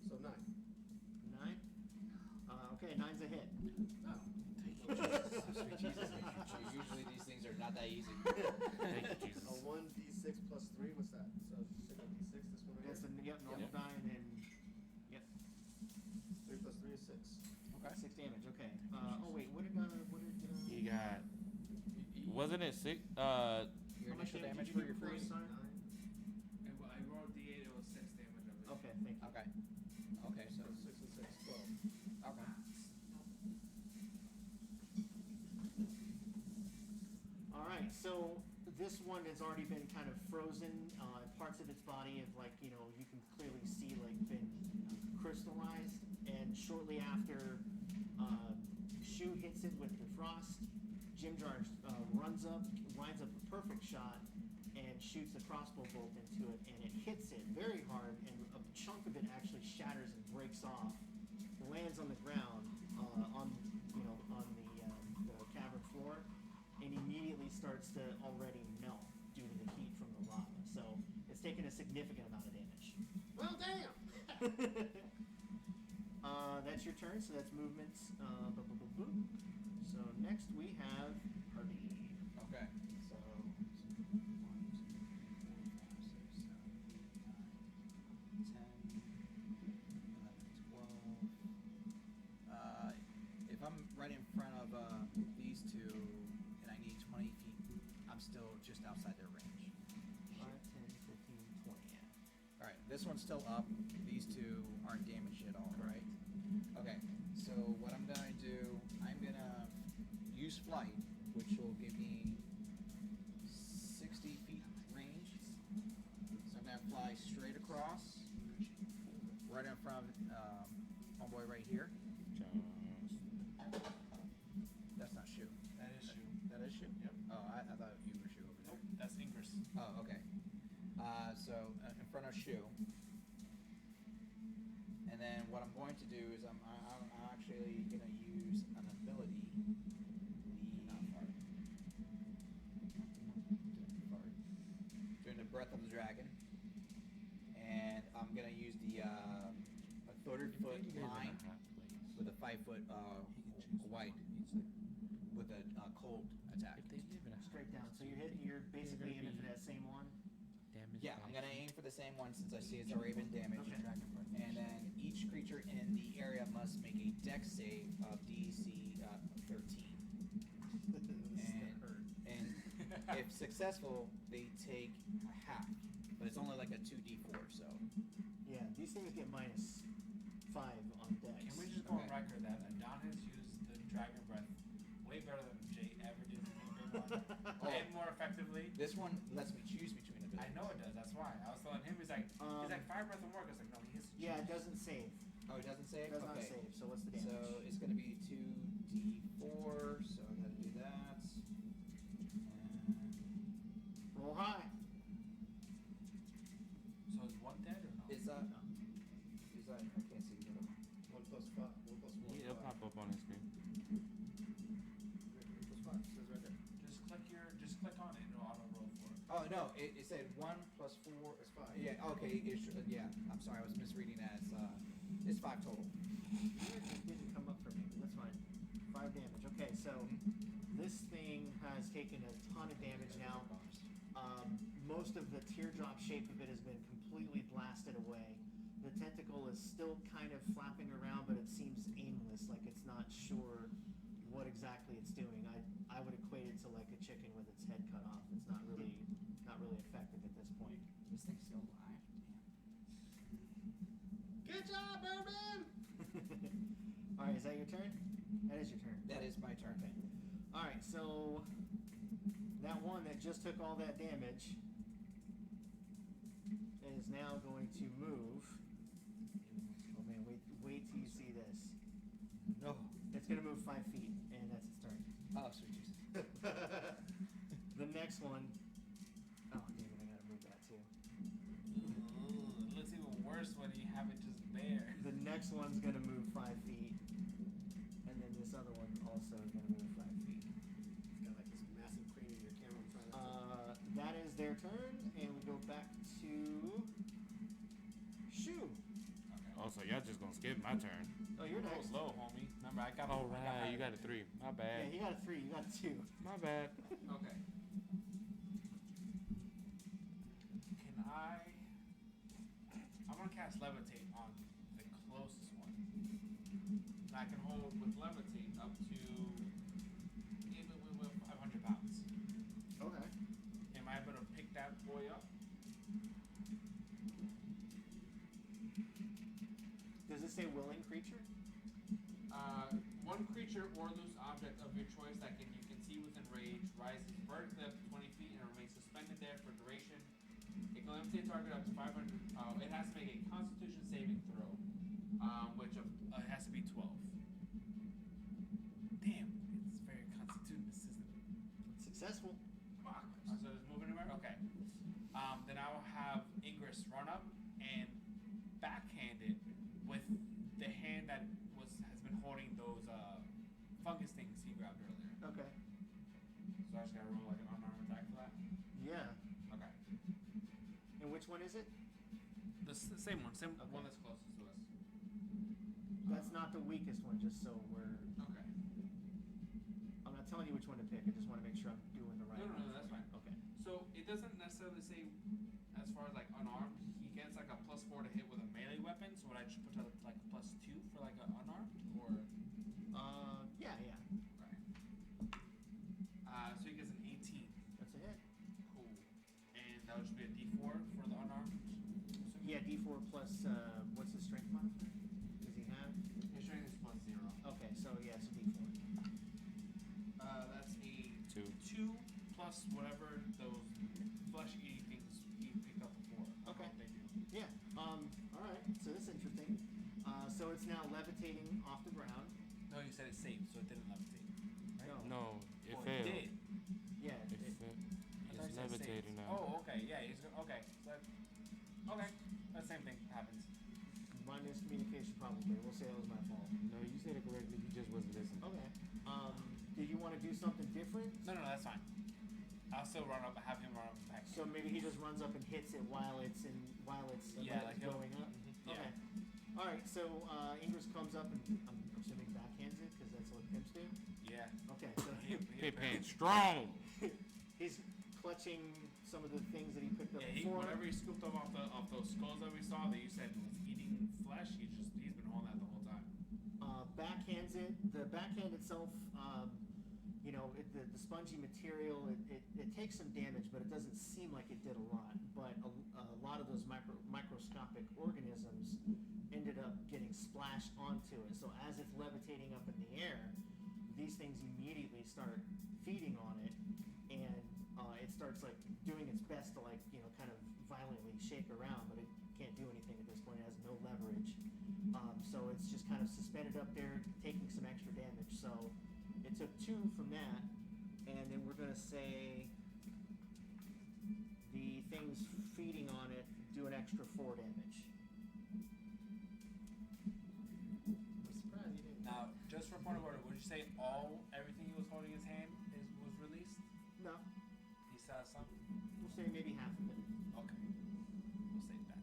so 9. 9. Okay, 9's a hit. Oh. Sweet Jesus. Usually these things are not that easy. Thank you, A Jesus. 1d6 plus 3. What's that? So 6d6. This one right That's here. a normal Yep. die, and then yep, 3 plus 3 is 6. Okay. 6 damage. Okay. Oh wait, what did He got. Wasn't it 6? Your how much initial damage did for you your do before, freeze? sorry? 9. I rolled D8, it was 6 damage. I believe. Okay, thank you. Okay. Okay, so. So 6 and 6, 12. Okay. All right, so this one has already been kind of frozen. Parts of its body have, like, you can clearly see, like, been crystallized. And shortly after Shu hits it with the frost, Jim Jar runs up, lines up a perfect shot, and shoots a crossbow bolt into it, and it hits it very hard, and a chunk of it actually shatters and breaks off. It lands on the ground, on the cavern floor. And he That's your turn, so that's movements. So next we have Harvey. Okay. So 1, 2, 3, 4, 5, 6, 7, 8, 9, 10, 11, 12. If I'm right in front of these two and I need 20 feet, I'm still just outside their range. 5, 10, 15, 20, yeah. Alright, this one's still up. These two aren't damaged at all, right? Okay, so what I'm gonna do, I'm gonna use flight, which will give me 60 feet range. So I'm gonna fly straight across, right in front of homeboy right here. That's not shoe. That is shoe. That is shoe? Yep. Oh, I thought you were shoe over there. Nope, that's Ingress. Oh, okay. So in front of shoe. And then what I'm going to do is I'm actually going to use an ability. Doing the Breath of the Dragon. And I'm going to use the a 30-foot line with a 5-foot wide with a cold attack. Straight down. So you're basically aiming for that same one. Yeah, I'm gonna aim for the same one since I see it's already been damaged. Okay. And then each creature in the area must make a dex save of DC 13. And if successful, they take a half, but it's only like a 2d4. So Yeah, these things get -5 on dex. Can we just go on Okay. record that Adon has used the Dragon Breath way better than Jay ever did the one, and more effectively? this one lets me choose between abilities. I know it does. That's why I was telling him. He's like Fire Breath and work. I was like, no, he has to choose. Yeah, it doesn't save. Oh, it doesn't It save. does Okay. not save. So what's the damage? So it's gonna be 2d4. So I gotta do that. And Roll high. So is one dead or no? is that? I can't see the other one. 1 plus 5. 1 plus 1. It'll pop up on the screen. 1 plus 5. It says right there. Just click on it. It'll auto roll for it. Oh no, it said 1 plus 4. It's 5. Yeah, okay, yeah. I'm sorry, I was misreading that. It's 5 total. It didn't come up for me, but that's fine. 5 damage. Okay, so this thing has taken a ton of damage now. Most of the teardrop shape of it has been completely blasted away. The tentacle is still kind of flapping around, but it seems aimless, like it's not sure what exactly it's doing. I would equate it to like a chicken with its head cut off. It's not really effective at this point. This thing's still alive. Damn. Good job, Urban! All right, is that your turn? That is your turn. That is my turn. Okay. All right, so that one that just took all that damage is now going to move. Oh man, wait till you see this. No. It's going to move 5 feet, and that's its turn. Oh, sweet Jesus. The next one. Oh, damn it, I got to move that too. Ooh, it looks even worse when you have it just there. The next one's going to move 5 feet, and then this other one also is going to move 5 feet. It's got like this massive crane in your camera in front of it. That is their turn, and we go back to Shoo. Oh, so y'all just gonna skip my turn? Oh, you're Roll next. slow, homie. Remember, I got. Oh, I got right, you high. got a 3. My Yeah, bad. he got a 3. You got a 2. My bad. Okay. Can I? I'm gonna cast Levitate on the closest one. And I can hold with Levitate up to even with 500 pounds. Okay. Am I able to pick that boy up? Does it say willing creature? One creature or loose object of your choice that you can see within range rises vertically up to 20 feet and remains suspended there for duration. It can levitate target up to 500. It has to make a Constitution saving throw, which it has to be 12. Damn, it's very Constitution assistant. Successful. Fuck. So it's moving anywhere? Okay. Then I will have Ingress run up and backhand it with the hand that has been holding those fungus things he grabbed earlier. Okay. So I just gotta roll like an unarmed attack for that? Yeah. Okay. And which one is it? The the same one. Same Okay. one that's closest to us. That's not the weakest one, just so we're... Okay. I'm not telling you which one to pick, I just want to make sure I'm doing the right No, one. that's fine. Okay. So it doesn't necessarily say, as far as like unarmed, he gets like a +4 to hit with a melee weapon. So would I just put like a +2 for like an unarmed, or? Yeah. Right. So he gets an 18. That's a hit. Cool. And that would just be a D4 for the unarmed. assuming? Yeah, D4 plus, what's his strength modifier? Does he have? His strength is +0. Okay, so yeah, so D4. That's a 2. 2 plus whatever those flesh-eating things he picked up before. Okay. What they do. Yeah, alright, so this is interesting. So it's now levitating off the ground. No, you said it's safe, so it didn't levitate. Right? No, it Well, failed. It did. Yeah, It fa- I thought It's you said levitating safe. now. Oh, okay, yeah, he's gonna. Okay, so okay, that same thing happens. my miscommunication probably. We'll say it was my fault. No, you said it correctly. You just wasn't listening. Okay. Do you want to do something different? No, that's fine. I'll still have him run up and back. So maybe he just runs up and hits it while it's Yeah, like he'll- going up. Yeah. Okay. All right. So Ingress comes up and I'm assuming backhands it because that's what pimps do. Yeah. Okay. So Hip hand strong. he's clutching some of the things that he picked up Yeah, before. whatever he scooped up off those skulls that we saw that you said was eating flesh, he's been holding that the whole time. Backhands it. The backhand itself, the spongy material, it takes some damage, but it doesn't seem like it did a lot. But a lot of those microscopic organisms ended up getting splashed onto it. So as it's levitating up in the air, these things immediately start feeding on it, and it starts like doing its best to kind of violently shake around, but it can't do anything at this point. It has no leverage, so it's just kind of suspended up there, taking some extra damage. So it took 2 from that, and then we're gonna say the things feeding on it do an extra 4 damage. I'm surprised you didn't. Now, just for point of order, would you say everything he was holding in his hand was released? No, He still has some? we'll say maybe half of it. Okay. We'll save that.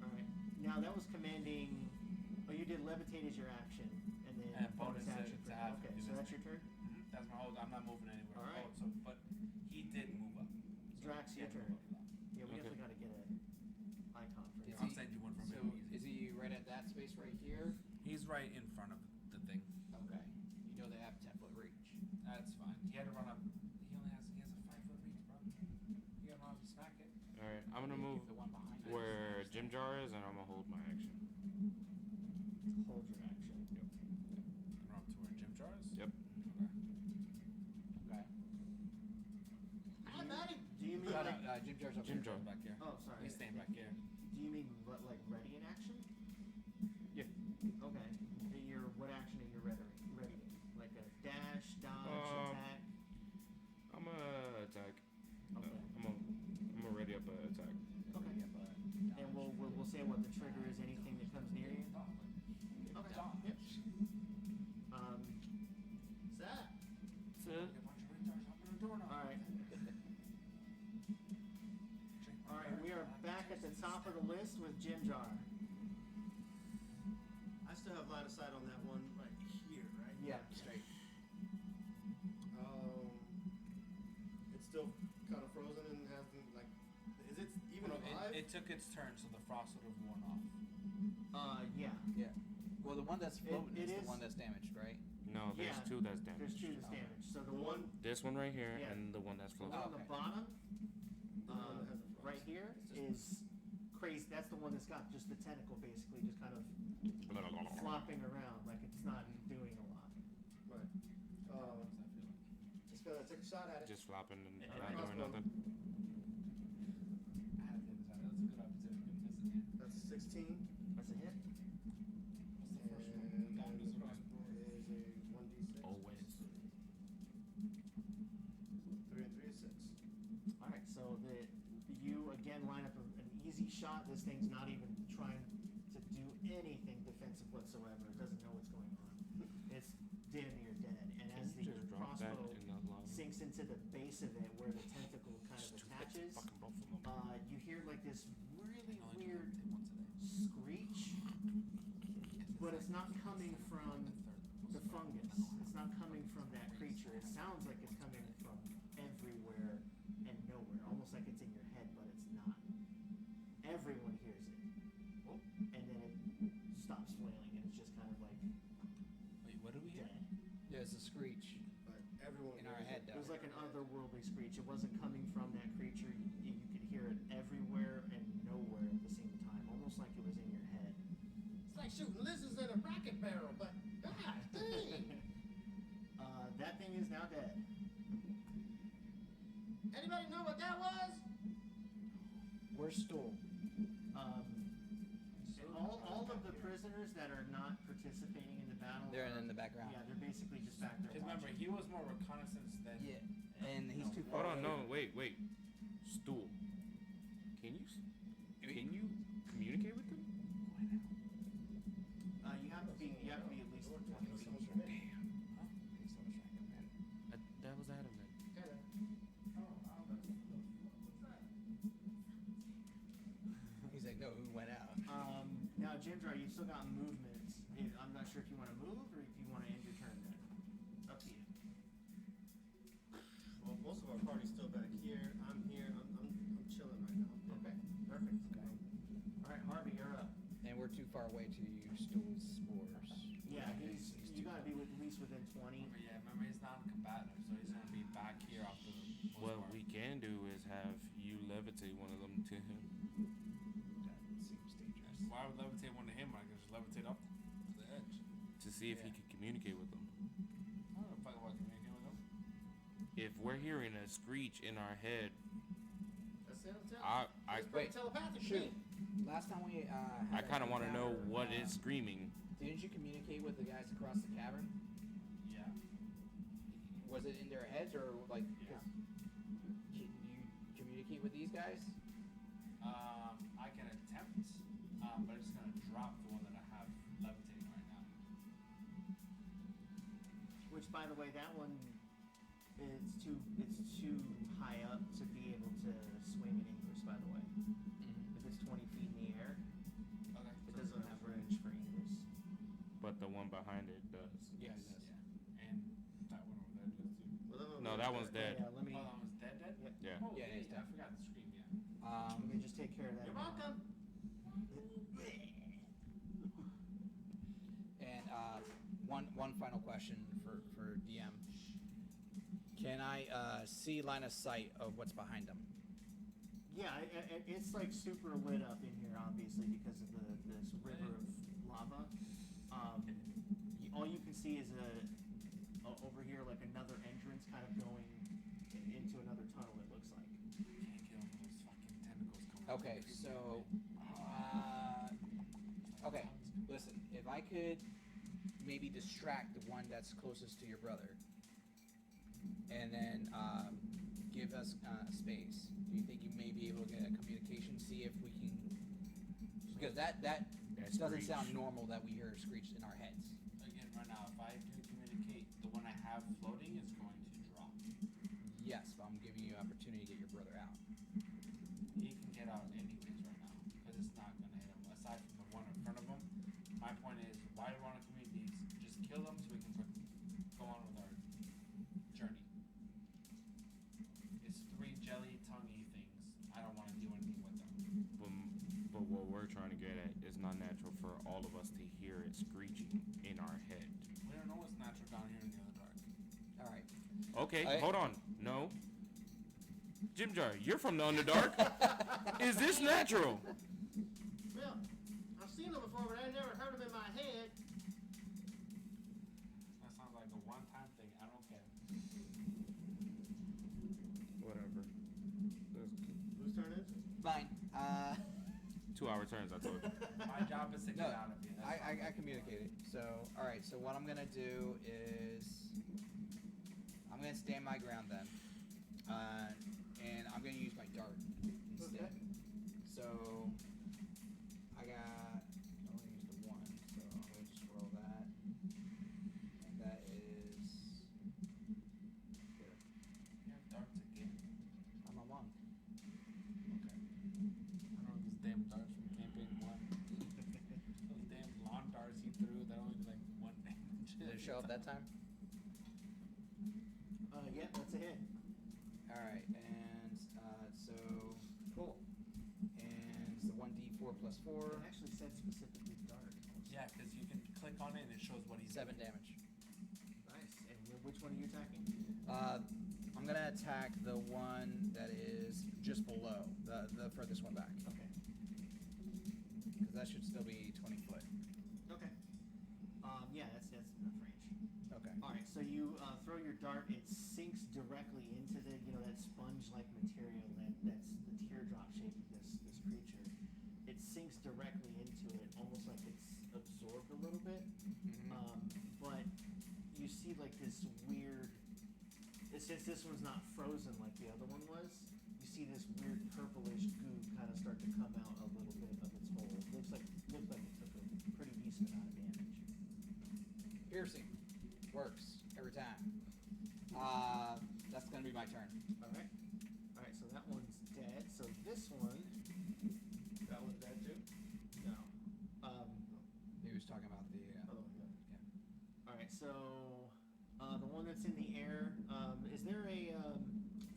All right. Now that was commanding. Oh, you did levitate as your action, and then And bonus action. to have Okay, do so this that's your thing. turn. That's my whole. I'm not moving anywhere. All right. But he did move up. So Drax, he your had to turn. move up for that. Yeah, we Okay. definitely got to get an icon for Is that. I'll he- send you one from So him. is he right at that space right here? He's right in front of the thing. Okay. You know they have 10-foot reach. That's fine. He had to run up. He has a 5-foot reach, bro. You gotta run up and smack it. All right, I'm gonna Keep move the one behind. where Jim Jar is, and I'm gonna hold my action. Hold your action. Run up to where Jim Jar is. Yep. Okay. Hi, buddy. Do you mean No, like? no, Jim Jar's up Jim here. Jar. Back here. Oh, sorry. He's staying back here. Do you mean like ready in action? Yeah. Okay. What action are you ready? Like a dash, dodge, attack? I'm gonna attack. Okay. I'm gonna ready up an attack. Okay. And we'll say what the trigger is. Anything that comes near you. Okay. Yep. What's that? So, A bunch of retards hopping on the door now. All right. All right. We are back at the top of the list with Jim Jar. I still have line of sight on that one right here, right? Yeah. Straight. It's still kind of frozen and hasn't is it even alive? It took its turn, so the frost would have worn off. Yeah. Yeah. Well, the one that's floating it is is- the one that's damaged, right? no, there's Yeah. 2 that's damaged. There's 2 that's damaged. So the one This one right here, Yeah. and the one that's the floating. one on the Okay. bottom, The one that has the frost. right here, is crazy. That's the one that's got just the tentacle basically just kind of flopping around, like it's not doing a lot. Right. How does that feel? Just gotta take a shot at it. Just flopping and Yeah. not doing Crossbow. nothing. I had to take this out. That's a good opportunity to miss again. That's 16. That's a hit. What's the first one? And Down the to zero. crossbow is a 1d6. Always. 3 and 3 is 6. All right, so you again line up an easy shot. This thing's not even trying to do anything defensive whatsoever. It doesn't know what's going on. It's damn near dead. And as the you just drop that crossbow in the lava? sinks into the base of it, where the tentacle kind of attaches, Fucking both of them. you hear like this really I only weird did once a day. But it's not coming from the fungus. It's not coming from that creature. It sounds like it's coming from everywhere and nowhere. Almost like it's in your head, but it's not. Everyone hears it. And then it stops flailing and it's just kind of like Wait, what do we hear? dead. Yeah, it's a screech But everyone in our hears head, it. It though. was like an otherworldly screech. It wasn't coming from that creature. You could hear it everywhere and nowhere at the same time. Almost like it was in your head. It's like shooting lizards in a rocket barrel, but gosh dang! That thing is now dead. Anybody know what that was? Where's Stool? And all of the prisoners that are not participating in the battle, They're are- in the background. Yeah, they're basically just back there. Because remember, watching. he was more reconnaissance than. Yeah, and he's too far. Hold on, away. no, wait. Stool. Can you communicate with them? You have to be at least 20 feet. Damn. Huh? He's still trying to come in. That was Adam then. He's like, no, who went out? Now, Jimdra, you've still got movements. I'm not sure if you want to move or if you want to end your turn then. Up to you. Well, most of our party's still back here. I'm here. I'm chilling right now. Okay, perfect. Okay. All right, Harvey, you're up. And we're too far away to use Stool's spores. Yeah, He's you too gotta be far. at least within 20. Remember, he's non-combative, so he's gonna be back here off the most What part. we can do is have you levitate one of them to him That seems dangerous. Why would levitate one to him? I could just levitate up to the edge. to see if he Yeah. can communicate with them. I don't know if I want to communicate with him. If we're hearing a screech in our head, That's it. I It's pretty Wait, telepathic. Shoot. Last time we had I kind of want to know encounter, what is screaming. Didn't you communicate with the guys across the cavern? Yeah. Was it in their heads or like? Yeah. Can you communicate with these guys? I can attempt, but I'm just gonna drop the one that I have levitating right now. Which, by the way, that one it's too high up to be able to swing in English. By the way, if it's 20 feet in the air, Okay. it doesn't have range for English. But the one behind it does. Yeah, it does. Yeah. And that one over there does too. Well, No, that one's dead. Yeah, let me Oh, that one's dead? Yeah. Oh, Yeah, yeah, it's yeah, I dead. forgot the scream, yeah. let me just take care of that. You're now. welcome. And one final question for DM. Can I see line of sight of what's behind them? Yeah, it's like super lit up in here, obviously, because of this river of lava. All you can see is over here, like another entrance kind of going into another tunnel, it looks like. Can't get over those fucking tentacles coming out. Okay, so okay, listen. If I could maybe distract the one that's closest to your brother, and then give us space. Do you think you may be able to get a communication? See if we can, because that doesn't screech. sound normal that we hear a screech in our heads. Again, right now, if I do communicate, the one I have floating is going to drop. Yes, but I'm giving you an opportunity to get your brother out. He can get out anyways right now, because it's not going to hit him. Aside from the one in front of him, my point is, why do we want to communicate these? Just kill them so we can go on with our journey. It's 3 jelly tonguey things. I don't want to do anything with them. But what we're trying to get at is not natural for all of us to hear it screeching in our head. We don't know what's natural down here in the Underdark. All right. Okay, hold on. No. Jim Jar, you're from the Underdark. Is this natural? Well, I've seen them before, but I never heard them in my head. That sounds like a one-time thing. I don't care. Whatever. Whose turn is it? Fine. 2-hour turns, I told you. My job is to get No, out of here. That's all. I communicated. So, all right. So what I'm gonna do is I'm gonna stand my ground then, and I'm gonna use my dart instead. Okay. So I only use the one, so I'm gonna just roll that, and that is here. You have darts again. I'm a monk. Okay. I don't know these damn darts from campaign 1. Those damn lawn darts he threw 12 that time? Yeah, that's a hit. Alright, and so cool. And it's the 1d4 plus 4. It actually said specifically dark. Yeah, because you can click on it and it shows what he's 7 doing. damage. Nice. And which one are you attacking? I'm gonna attack the one that is just below, the furthest one back. Okay. Because that should still be 20 foot. Okay. Yeah, that's enough range. Okay. All right, so you throw your dart. It sinks directly into the that sponge-like material that's the teardrop shape of this creature. It sinks directly into it, almost like it's absorbed a little bit. Mm-hmm. But you see like this weird. Since this one's not frozen like the other one was, you see this weird purplish goo kind of start to come out a little bit of its hole. Looks like it took a pretty decent amount of damage. Piercing. Works. Every time. That's gonna be my turn. Alright. Alright, so that one's dead. So this one. That one's dead too? No. He was talking about the... Other one, yeah. Alright, so the one that's in the air, is there a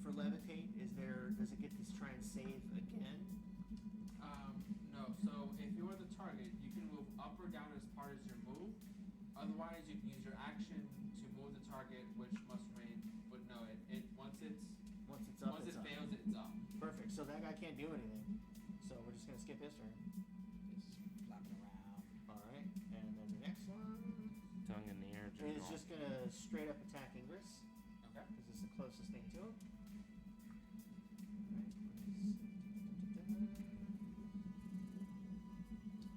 for levitate, does it get to try and save again? No. So if you are the target, you can move up or down as part as your move. Otherwise, you can use your action to move the target, which must remain. But no, once it fails, it's up. Perfect. So that guy can't do anything. So we're just gonna skip his turn. It's flapping around. Alright, and then the next one Tongue in the air. is just gonna straight up attack Ingress. Okay. Because it's the closest thing to him.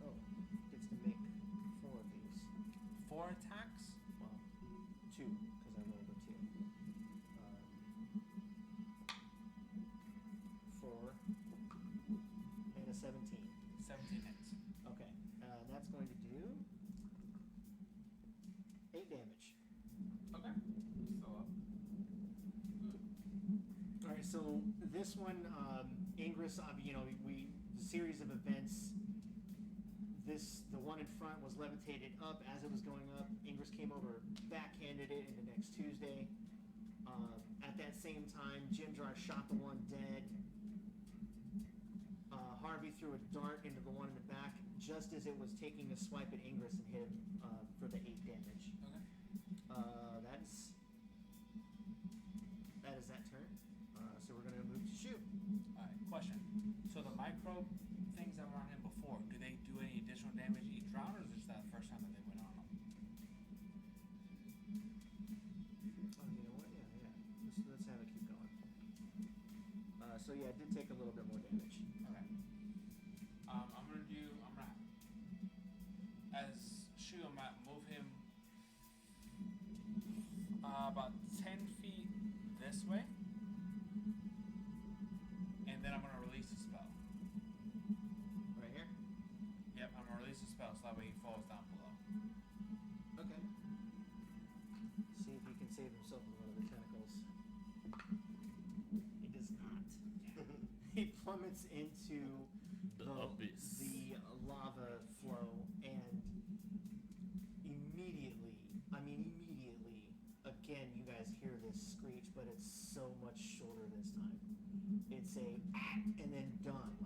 Oh, gets to make 4 of these. 4 attacks? Well, 2, because I rolled a 2. 4 and a 17. 17 hits. Okay, that's going to do 8 damage. Okay. So up. All right, so this one, Ingress, the series of events. The one in front was levitated up as it was going up. Ingress came over, backhanded it into next Tuesday. At that same time, Jim Jar shot the one dead. Harvey threw a dart into the one in the back just as it was taking a swipe at Ingress and hit him for the 8 damage. Okay. That is that turn. So we're gonna move to shoot. Alright, question. So the micro things that were on him before, do they do any additional damage each round, or is this the first time that they went on him? Oh, you know what? Yeah. Let's have it keep going. So yeah, it did take a little bit more damage. Okay. I'm gonna as shoot him at, move him about 10 feet this way, and then I'm gonna release a spell. Right here? Yep, I'm gonna release a spell so that way he falls down below. Okay. See if he can save himself with one of the tentacles. He does not. He plummets into The abyss. the lava flow, and immediately, again, you guys hear this screech, but it's so much shorter this time. It's a and then done.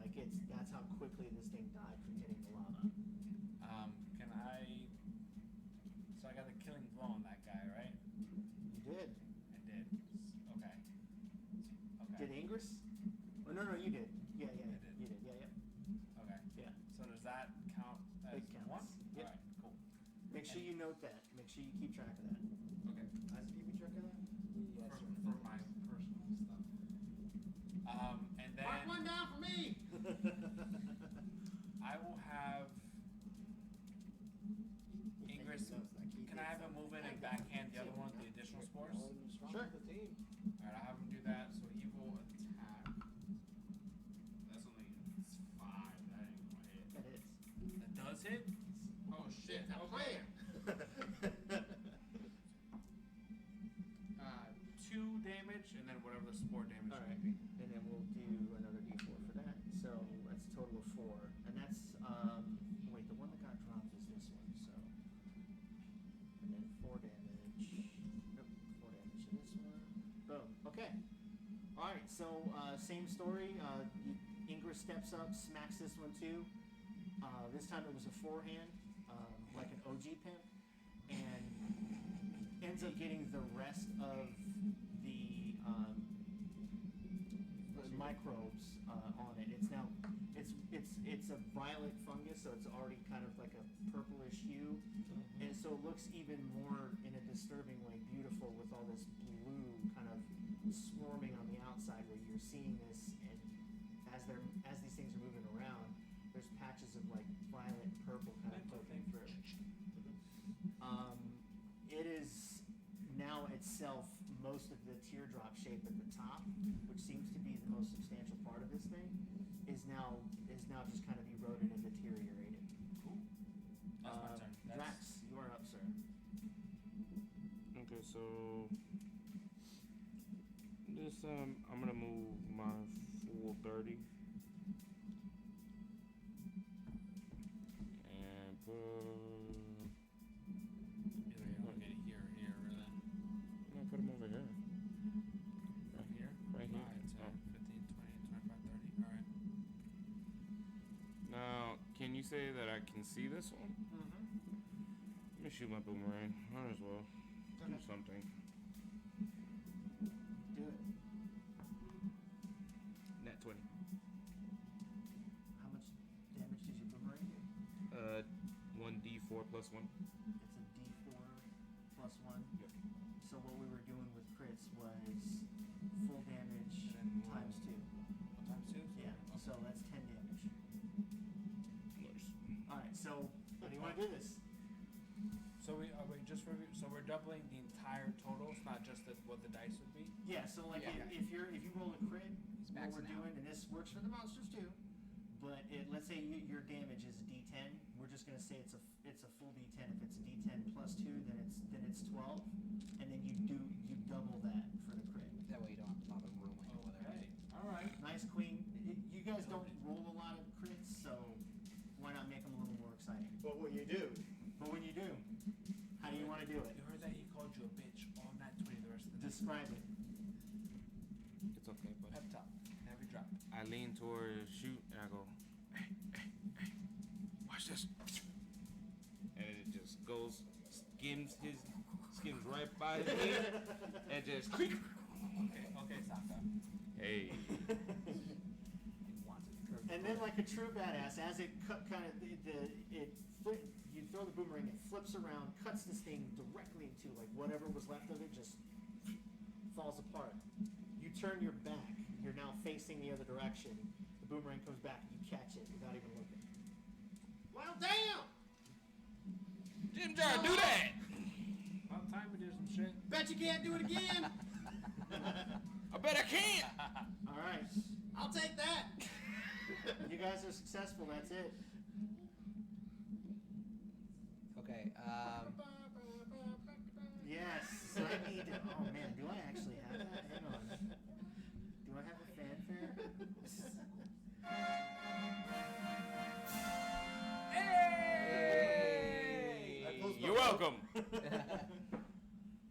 That's how quickly this thing died from hitting the lava. Can I? So I got the killing blow on that guy, right? You did. I did. Okay. Okay. Did Ingress? Oh, no, you did. Yeah, I did. You did. Yeah. Okay. Yeah. So does that count as It counts. one? Yep. Alright, cool. Make sure you note that. Make sure you keep track of that. Okay. I was keeping track of that? Yes, For my personal stuff. And then Mark one down for me! I will have Ingress. Can I have him move in and backhand the other one with the additional spores? Sure. Alright, I'll have him do that. So he will attack. That's only 5. That ain't gonna hit. That is. That does hit? Oh shit. I'm Okay. playing. 2 damage and then whatever the spore damage All may right. be. And then we'll do another d4 for that. So that's a total of 4. And that's, wait, the one that got dropped is this one, so. And then 4 damage. so same story. Ingra steps up, smacks this one too. This time it was a forehand, like an OG pimp, and ends up getting the rest of the microbes on it. It's now it's a violet fungus, so it's already kind of like a purplish hue, and so it looks even more in a disturbing way beautiful with all this blue kind of swarming on the outside, where you're seeing this, and as these things are moving around, there's patches of like violet and purple kind of poking through. It is now itself most of the teardrop shape at the top, which seems to be the most substantial part of this thing, is now just kind of eroded and deteriorated. Cool. That's my turn. Drax, you are up, sir. Okay, so this I'm gonna move my full 30 and put. Okay, here, then. I'm gonna put them over here. Right here? Right here. 5, 10, 15, 20, 25, 30. Alright. Now, can you say that I can see this one? Mm-hmm. Let me shoot my boomerang. Might as well do something. Do it. Net 20. How much damage did your boomerang 1d4 plus 1. do? It's a D4 plus 1. Yep. So what we were doing with crits was full damage And then times 2. What times 2? Yeah, so that's 10 damage. Nice. Alright, so how do you want to do this? So so we're doubling the entire total. It's not just what the dice would be. Yeah, so like Yeah. if you roll a crit, He's what we're maxing out. doing, and this works for the monsters too, but let's say your damage is a D10, we're just gonna say it's a full D10. If it's a D10 plus 2, then it's 12, and then you double that for the crit. That way you don't have to bother rolling over there. Okay. All right. Nice queen. You guys don't roll a lot of crits, so why not make them a little more exciting? But when you do, But when you do, how do you want to do it? You heard that he called you a bitch on that 20 the rest of the day. Describe it. It's okay, buddy. Pep talk. Never drop. I lean toward shoot and I go, hey, watch this. And it just goes, skims right by his knee, and just creak. Okay, Saka. Hey. And then, like a true badass, as it you throw the boomerang, it flips around, cuts this thing directly into like whatever was left of it, just falls apart. You turn your back. You're now facing the other direction. The boomerang comes back. You catch it without even looking. Well, damn! Jim Jar, do that! About time we do some shit. Bet you can't do it again. I bet I can! All right, I'll take that. you guys are successful. That's it. Okay, Yes. So I need to. Oh man, do I actually have that? Hang on. Do I have a fanfare? Hey! You're welcome!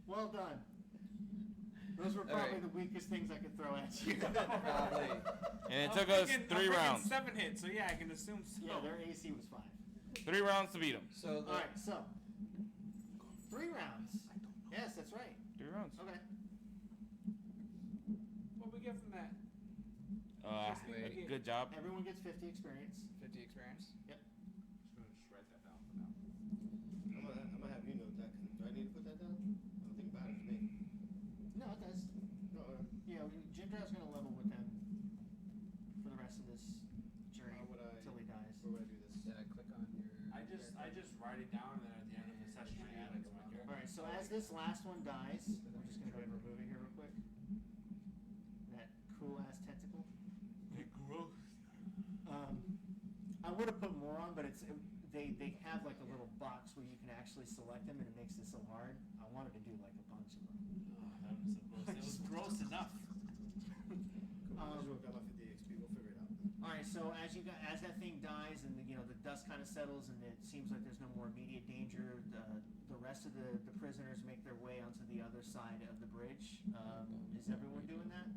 Well done. Those were probably Okay. the weakest things I could throw at you. probably. And it took us 3 rounds. 7 hits, so yeah, I can assume so. Yeah, their AC was 5. 3 rounds to beat him. So the, All right, so 3 rounds. Yes, that's right. 3 rounds. Okay. What we get from that? Wait. Good job. Everyone gets 50 experience. 50 experience. Yep. Just gonna just write that down for now. I'm gonna have you note that. Do I need to put that down? I don't think about it to me. No, it does. No, Yeah, Jindra's gonna level with them for the rest of this journey How would I- until he dies. where would I do this? Did I click on your? I just write it down and then at the end of the session I add it to my All character. right, so as this last one dies, we're just gonna go ahead and remove it here real quick. That cool ass tentacle. Gross. I would have put more on, but they have like a little box where you can actually select them, and it makes it so hard. I wanted to do like a bunch of them. Oh, that was so gross. It was gross enough. As you got my 50 XP, we'll figure it out. All right, so as that thing dies and the dust kind of settles and it seems like there's no more immediate danger, the rest of the prisoners make their way onto the other side of the bridge. Is everyone doing that?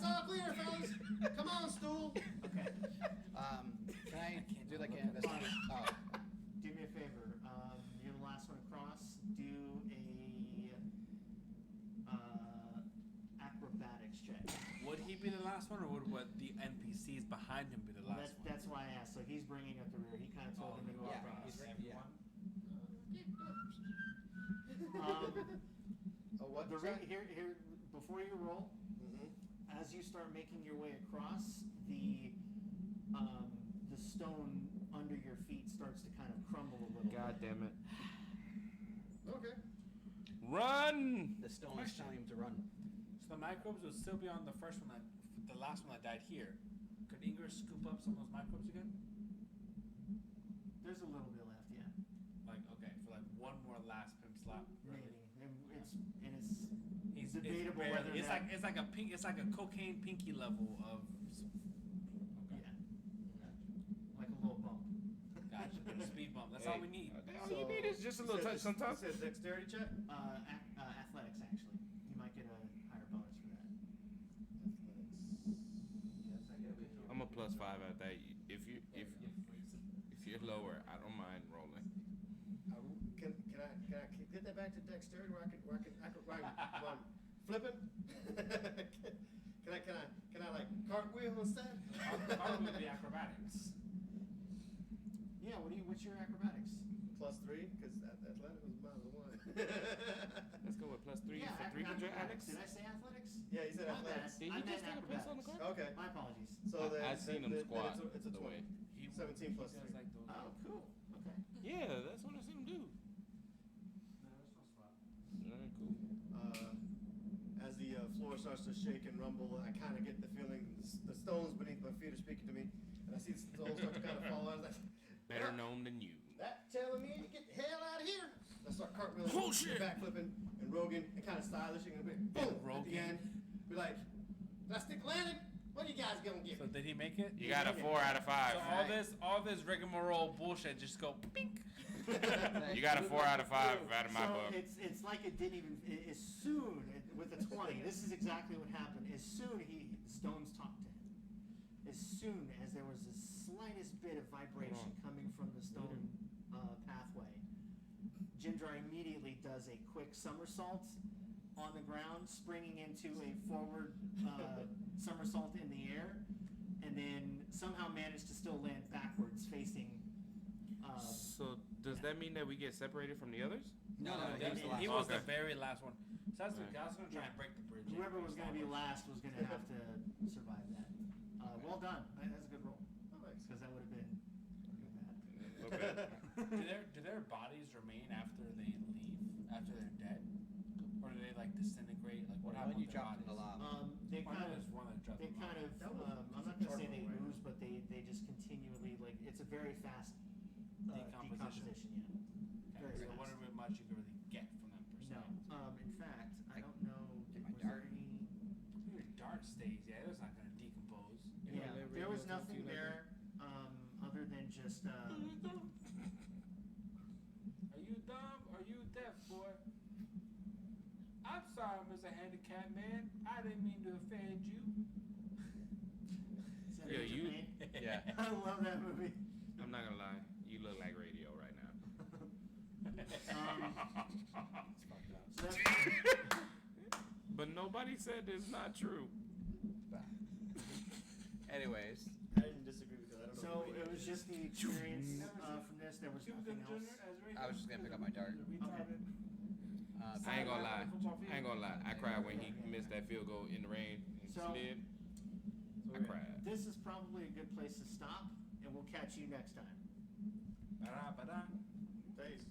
That's all clear, fellas. Come on, stool. Okay. Can I do like a... Oh. Do me a favor. You're the last one across. Do a acrobatics check. Would he be the last one, or would the NPCs behind him be the Well, last one? that's why I asked. So he's bringing up the rear. He kind of told him to go Yeah, across. he's right. Yeah. What? Here, before you roll, as you start making your way across, the stone under your feet starts to kind of crumble a little. God bit. damn it. Okay. Run! The stone is telling him to run. So the microbes would still be on the first one, the last one that died here. Could Ingrid scoop up some of those microbes again? There's a little bit left, yeah. Like, okay, for like one more last pimp slap. Maybe. It's He's debatable it's whether it's that- like it's like a cocaine pinky level of. yeah, like a little bump. Gotcha. A speed bump. That's all we need. All you need is just a little touch sometimes. It says dexterity check. Athletics actually. You might get a higher bonus for that. I'm a +5 at that. If you're lower, I don't mind rolling. Can I get that back to dexterity where I can flipping? Can I like cartwheel instead? Our would be acrobatics. Yeah. What's your acrobatics? +3, because athletic was -1. Let's go with +3 Yeah, for 300, Alex. Did I say athletics? Yeah, you said My athletics. bad. Did I he meant just take a piss on the acrobatics. card? Okay. My apologies. So then I seen him squat it's a the 20. way. 17 plus He does 3. like those. Oh, cool. Okay. Yeah, that's what I seen him do. Alright, cool. As the floor starts to shake and rumble, I kind of get the feeling the stones beneath my feet are speaking to me, and I see the stones start to kind of fall out. I was like, Better known than you. that telling me to get the hell out of here. I start cartwheeling, Oh, shit. backflipping, and Rogan, and kind of stylishing, and boom, at the Rogan. end, be like, did I stick landing? What are you guys gonna give So me? did he make it? You got a 4 out of So 5. all this rigmarole bullshit just go pink. You got a 4 out of 5 out of my So book. it's like it didn't even. As soon with a 20, this is exactly what happened. As soon the stones talked to him. As soon as there was the slightest bit of vibration coming from the stone pathway, Jindrar immediately does a quick somersault on the ground, springing into a forward somersault in the air, and then somehow managed to still land backwards, facing. So does that mean that we get separated from the others? No, He he was the last he one. was the Okay. very last one. So that's Right. I was gonna try and break the bridge. Whoever was going to be last was going to have to survive that. Well done. That's a good roll. Because that would have been bad. Do their bodies remain after they leave? After they're dead? Or do they like disintegrate? Like what When happens you to their dropped in the bodies? lava. They Or kind there's of, one that dropped they in the kind lava. of. That was I'm not going to say they charcoal, right? ooze, but they just continually like it's a very fast decomposition. Yeah. Okay, Very so fast. wonder very much you can really get from them per se. No. In fact, I don't know. Get my Was there dart. any? Your dart stays, yeah, it's not gonna decompose. Yeah, they there was radio talk to you nothing like there other than just. Are you dumb? Are you deaf, boy? I'm sorry, Mr. Handicapped Man. I didn't mean to offend you. Is that Yeah, Agent you- May? Yeah. I love that movie. I'm not gonna lie. You look like radio right now. It's fucked up. So that's, But nobody said it's not true. Anyways, I didn't disagree with that. I don't know. so who it was just the experience from this. There was nothing else. I was just gonna pick up my dart. I ain't gonna lie. I cried when he missed that field goal in the rain and So- slid. I cried. This is probably a good place to stop, and we'll catch you next time. Ba-da-ba-da. Thanks.